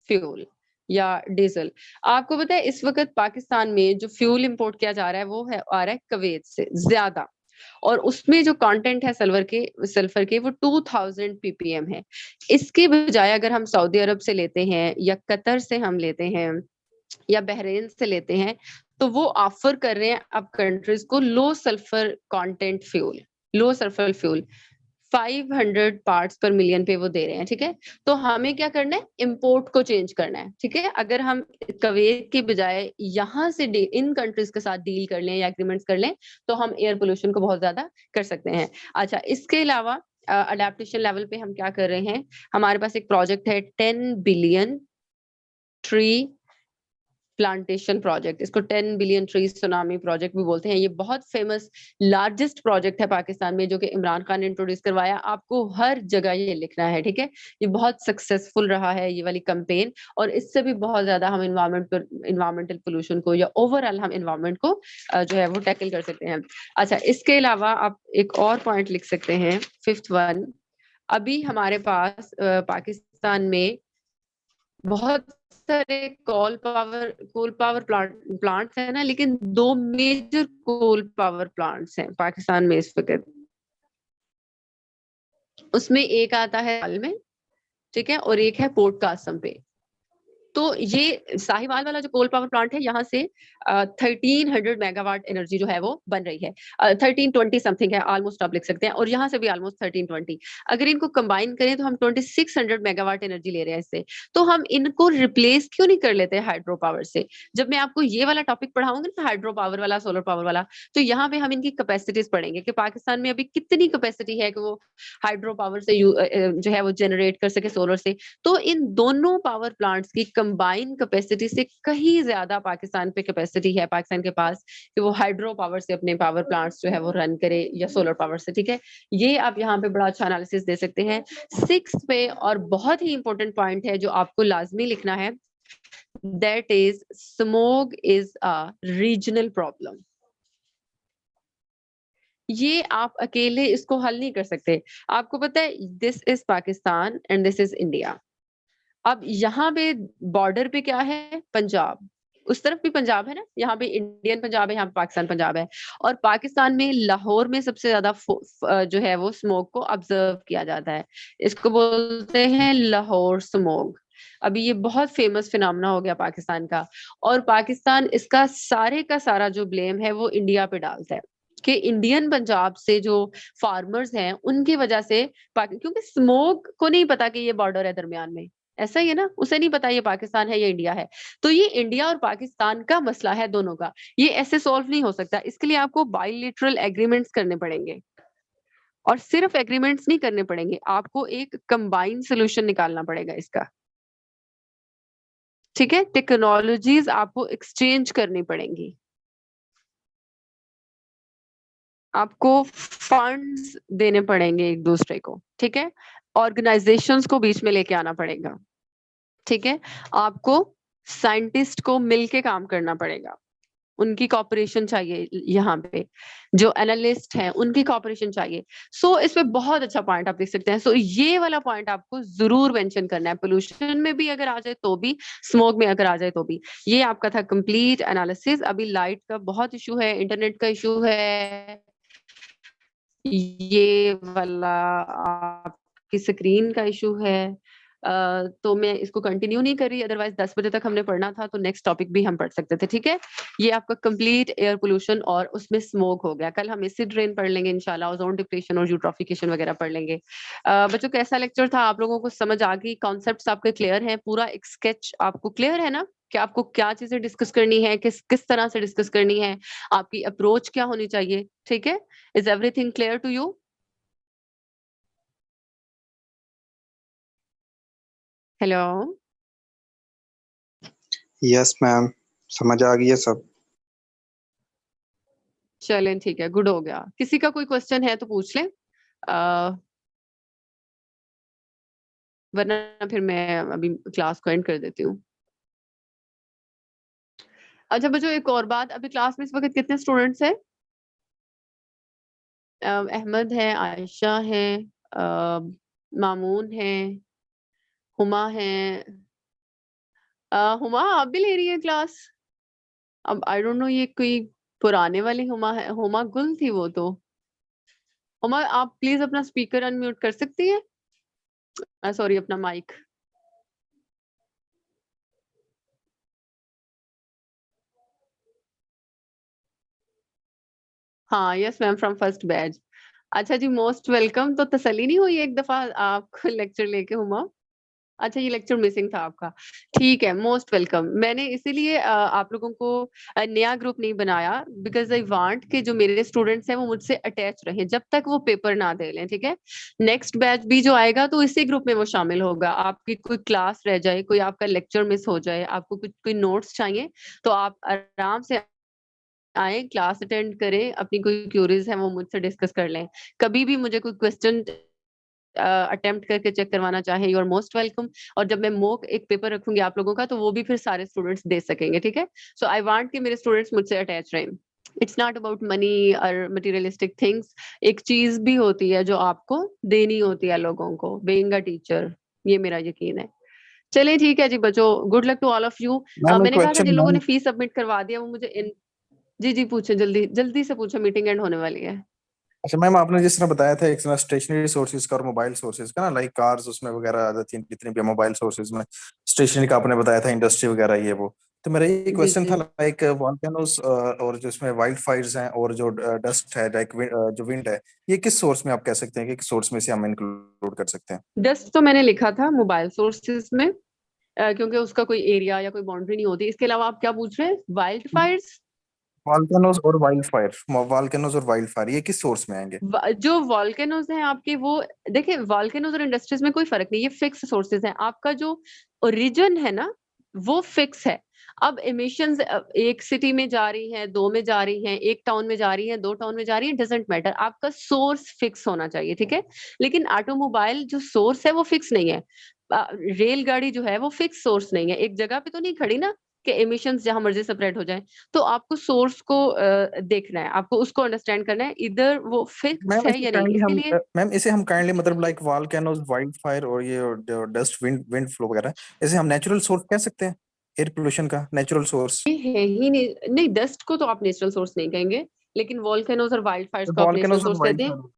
fuel या डीजल। आपको पता है इस वक्त पाकिस्तान में जो फ्यूल इंपोर्ट किया जा रहा है वो है आ रहा है कुवैत से ज्यादा, और उसमें जो कंटेंट है सल्फर के वो 2000 ppm है। इसके बजाय अगर हम सऊदी अरब से लेते हैं या कतर से हम लेते हैं या बहरीन से लेते हैं, तो वो ऑफर कर रहे हैं अब कंट्रीज को लो सल्फर कंटेंट फ्यूल, लो सल्फर फ्यूल 500 पार्ट्स पर मिलियन पे वो दे रहे हैं, ठीक है। तो हमें क्या करना है, इंपोर्ट को चेंज करना है, ठीक है। अगर हम कुवैत की बजाय यहाँ से इन कंट्रीज के साथ डील कर लें या एग्रीमेंट्स कर लें तो हम एयर पोल्यूशन को बहुत ज्यादा कर सकते हैं। अच्छा, इसके अलावा अडेप्टेशन लेवल पे हम क्या कर रहे हैं, हमारे पास एक प्रोजेक्ट है 10 बिलियन ट्री प्लांटेशन प्रोजेक्ट। इसको 10 बिलियन ट्री सुनामी प्रोजेक्ट भी बोलते हैं। ये बहुत फेमस लार्जेस्ट प्रोजेक्ट है पाकिस्तान में जो कि इमरान खान ने इंट्रोड्यूस करवाया। आपको हर जगह ये लिखना है, ठीक है। ये बहुत सक्सेसफुल रहा है ये वाली कैंपेन, और इससे भी बहुत ज्यादा हम इन्वायरमेंटल पोल्यूशन को या ओवरऑल हम इन्वायरमेंट को जो है वो टैकल कर सकते हैं। अच्छा, इसके अलावा आप एक और पॉइंट लिख सकते हैं, 5th वन। अभी हमारे पास पाकिस्तान में बहुत सारे कोल पावर प्लांट्स है ना, लेकिन 2 मेजर कोल पावर प्लांट्स हैं पाकिस्तान में इस वक्त। उसमें एक आता है हाल में, ठीक है, और एक है पोर्ट कासम पे। तो ये साहिवाल वाला जो कोल पावर प्लांट है, यहाँ से 1300 मेगावाट एनर्जी जो है वो बन रही है। 1320 समथिंग है, ऑलमोस्ट आप लिख सकते हैं, और यहाँ से भी ऑलमोस्ट 1320। अगर इनको कंबाइन करें तो हम 2600 मेगावाट एनर्जी ले रहे हैं इससे। तो हम इनको रिप्लेस क्यों नहीं कर लेते हाइड्रो पावर से? जब मैं आपको ये वाला टॉपिक पढ़ाऊंगी ना, हाइड्रो पावर वाला, सोलर पावर वाला, तो यहाँ पे हम इनकी कैपेसिटीज पढ़ेंगे कि पाकिस्तान में अभी कितनी कैपेसिटी है कि वो हाइड्रो पावर से जो है वो जनरेट कर सके सोलर से। तो इन दोनों पावर प्लांट्स की कंबाइन कैपेसिटी से कहीं ज्यादा पाकिस्तान पे कैपेसिटी है पाकिस्तान के पास कि वो हाइड्रो पावर से अपने पावर प्लांट्स जो है वो रन करे या सोलर पावर से, ठीक है। ये आप यहाँ पे बड़ा अच्छा एनालिसिस दे सकते हैं। 6th पे और बहुत ही इंपॉर्टेंट पॉइंट है जो आपको लाजमी लिखना है, that is smoke is a regional problem. ये आप अकेले इसको हल नहीं कर सकते। आपको पता है this is Pakistan and this is India. अब यहाँ पे बॉर्डर पे क्या है, पंजाब, उस तरफ भी पंजाब है ना, यहाँ पे इंडियन पंजाब है, यहाँ पे पाकिस्तान पंजाब है। और पाकिस्तान में लाहौर में सबसे ज्यादा जो है वो स्मोक को ऑब्जर्व किया जाता है। इसको बोलते हैं लाहौर स्मोक। अभी ये बहुत फेमस फिनोमेना हो गया पाकिस्तान का, और पाकिस्तान इसका सारे का सारा जो ब्लेम है वो इंडिया पे डालता है कि इंडियन पंजाब से जो फार्मर्स हैं उनकी वजह से, क्योंकि स्मोक को नहीं पता कि ये बॉर्डर है दरमियान में, ऐसा ही है ना, उसे नहीं पता ये पाकिस्तान है या इंडिया है। तो ये इंडिया और पाकिस्तान का मसला है दोनों का, ये ऐसे सॉल्व नहीं हो सकता। इसके लिए आपको बायलैटरल एग्रीमेंट्स करने पड़ेंगे, और सिर्फ एग्रीमेंट्स नहीं करने पड़ेंगे, आपको एक कंबाइंड सोल्यूशन निकालना पड़ेगा इसका, ठीक है। टेक्नोलॉजीज आपको एक्सचेंज करनी पड़ेंगी, आपको फंड्स देने पड़ेंगे एक दूसरे को, ठीक है। ऑर्गेनाइजेशंस को बीच में लेके आना पड़ेगा, ठीक है। आपको साइंटिस्ट को मिलके काम करना पड़ेगा, उनकी कॉपरेशन चाहिए, यहाँ पे जो एनालिस्ट हैं उनकी कॉपरेशन चाहिए। सो इसमें बहुत अच्छा पॉइंट आप देख सकते हैं। सो ये वाला पॉइंट आपको जरूर मेंशन करना है, पोल्यूशन में भी अगर आ जाए तो भी, स्मोक में अगर आ जाए तो भी। ये आपका था कंप्लीट एनालिसिस। अभी लाइट का बहुत इशू है, इंटरनेट का इशू है, ये वाला आपकी स्क्रीन का इशू है, तो मैं इसको कंटिन्यू नहीं कर रही, अदरवाइज 10 बजे तक हमने पढ़ना था, तो नेक्स्ट टॉपिक भी हम पढ़ सकते थे, ठीक है। ये आपका कंप्लीट एयर पोल्यूशन और उसमें स्मोक हो गया। कल हम एसिड रेन पढ़ लेंगे इंशाल्लाह, ओजोन डिप्लेशन और यूट्रोफिकेशन वगैरह पढ़ लेंगे। बच्चों कैसा लेक्चर था, आप लोगों को समझ आ गई, कॉन्सेप्ट्स आपके क्लियर हैं, पूरा एक स्केच आपको क्लियर है ना कि आपको क्या चीजें डिस्कस करनी है, किस किस तरह से डिस्कस करनी है, आपकी अप्रोच क्या होनी चाहिए, ठीक है। Is everything clear to you? Hello, yes ma'am, समझ आ गई है सब। चलें ठीक है, गुड हो गया। किसी का कोई क्वेश्चन है तो पूछ लें, वरना फिर मैं अभी क्लास को एंड कर देती हूँ। अच्छा बच्चों, एक और बात, अभी क्लास में इस वक्त कितने स्टूडेंट्स हैं? अहमद है, आयशा है, मामून है, हुमा है। हुमा आप भी ले रही है क्लास? अब आई डोंट नो ये कोई पुराने वाली हुमा है, हुमा गुल थी वो तो। हुमा आप प्लीज अपना स्पीकर अनम्यूट कर सकती है, सॉरी अपना माइक। हाँ yes ma'am, from first batch. अच्छा जी, मोस्ट वेलकम। तो तसल्ली नहीं हुई एक दफा आपको लेक्चर लेके हुमा? अच्छा, ये लेक्चर मिसिंग था आपका, ठीक है, मोस्ट वेलकम। मैंने इसीलिए आप लोगों को नया ग्रुप नहीं बनाया, बिकॉज आई वांट कि जो मेरे स्टूडेंट्स हैं वो मुझसे अटैच रहें जब तक वो पेपर ना दे लें, ठीक है। नेक्स्ट बैच भी जो आएगा तो इसी ग्रुप में वो शामिल होगा। आपकी कोई क्लास रह जाए, कोई आपका लेक्चर मिस हो जाए, आपको कुछ कोई नोट्स चाहिए, तो आप आराम से आए, क्लास अटेंड करें, अपनी कोई क्यूरीज है वो मुझसे डिस्कस कर लें। कभी भी मुझे कोई क्वेश्चन अटेम्प्ट करके चेक करवाना चाहे, यू आर मोस्ट वेलकम। और जब मैं मॉक एक पेपर रखूंगी आप लोगों का, तो वो भी फिर सारे स्टूडेंट्स दे सकेंगे, ठीक है। सो आई वांट कि मेरे स्टूडेंट्स मुझसे अटैच रहें। इट्स नॉट अबाउट मनी और मटेरियलिस्टिक थिंग्स। एक चीज भी होती है जो आपको देनी होती है लोगों को, बीइंग अ टीचर, ये मेरा यकीन है। चलिए ठीक है जी बच्चों, good luck to all of you. Ma'am एक मैंने कहा था क्वेश्चन जिन लोगों मैम। ने फीस सबमिट करवा दिया वो मुझे जी जी पूछे, जल्दी जल्दी से पूछो, मीटिंग एंड होने वाली है। अच्छा मैम, आपने जिस तरह बताया था एक स्टेशनरी सोर्सेज का और मोबाइल सोर्सेज का ना, लाइक कार्स उसमें वगैरह आ जाती हैं जितनी भी मोबाइल सोर्सेज में, स्टेशनरी का आपने बताया था, इंडस्ट्री वगैरह ये वो। तो मेरा ये जी क्वेश्चन जी था, लाइक वॉल्केनोस और जो इसमें वाइल्ड फायर्स हैं और जो डस्ट है, लाइक जो विंड है, ये किस सोर्स में आप कह सकते हैं कि किस सोर्स में से हम इंक्लूड कर सकते हैं? डस्ट तो मैंने लिखा था मोबाइल सोर्सेज में, क्योंकि उसका कोई एरिया या कोई बाउंड्री नहीं होती। इसके अलावा आप क्या पूछ रहे हैं? Wild Fyers? वॉल्केनोस और वाइल्ड फायर ये किस सोर्स में आएंगे? जो वॉल्केनोज हैं आपके, वो देखिए, वॉल्केनोज और इंडस्ट्रीज में कोई फर्क नहीं, ये फिक्स सोर्सेज हैं। आपका जो ओरिजिन है ना, वो फिक्स है। अब एमिशंस एक सिटी में जा रही हैं, दो में जा रही हैं, एक टाउन में जा रही हैं, दो टाउन में जा रही हैं, डजेंट मैटर, आपका सोर्स फिक्स होना चाहिए, ठीक है। लेकिन ऑटोमोबाइल जो सोर्स है वो फिक्स नहीं है। रेलगाड़ी जो है वो फिक्स सोर्स नहीं है, एक जगह पे तो नहीं खड़ी ना कि एमिशंस जहां मर्जी सेपरेट हो जाए। तो आपको सोर्स को देखना है, आपको उसको अंडरस्टैंड करना है, इधर वो फिक्स मैम है इसे या नहीं, काइंडली इसके हम लिए। मैम इसे हम काइंडली मतलब लाइक वॉल्केनोस, वाइल्ड फायर और ये डस्ट, विंड फ्लो वगैरह, इसे हम नेचुरल सोर्स कह सकते हैं, एयर पोल्यूशन का नेचुरल सोर्स। ये है ही नहीं, नहीं डस्ट को तो आप नेचुरल सोर्स नहीं कहेंगे, लेकिन वॉल्केनोज और वाइल्ड फायर्स को आप नेचुरल वॉल्केनोस और सोर्स कहते वाइल्ड हैं।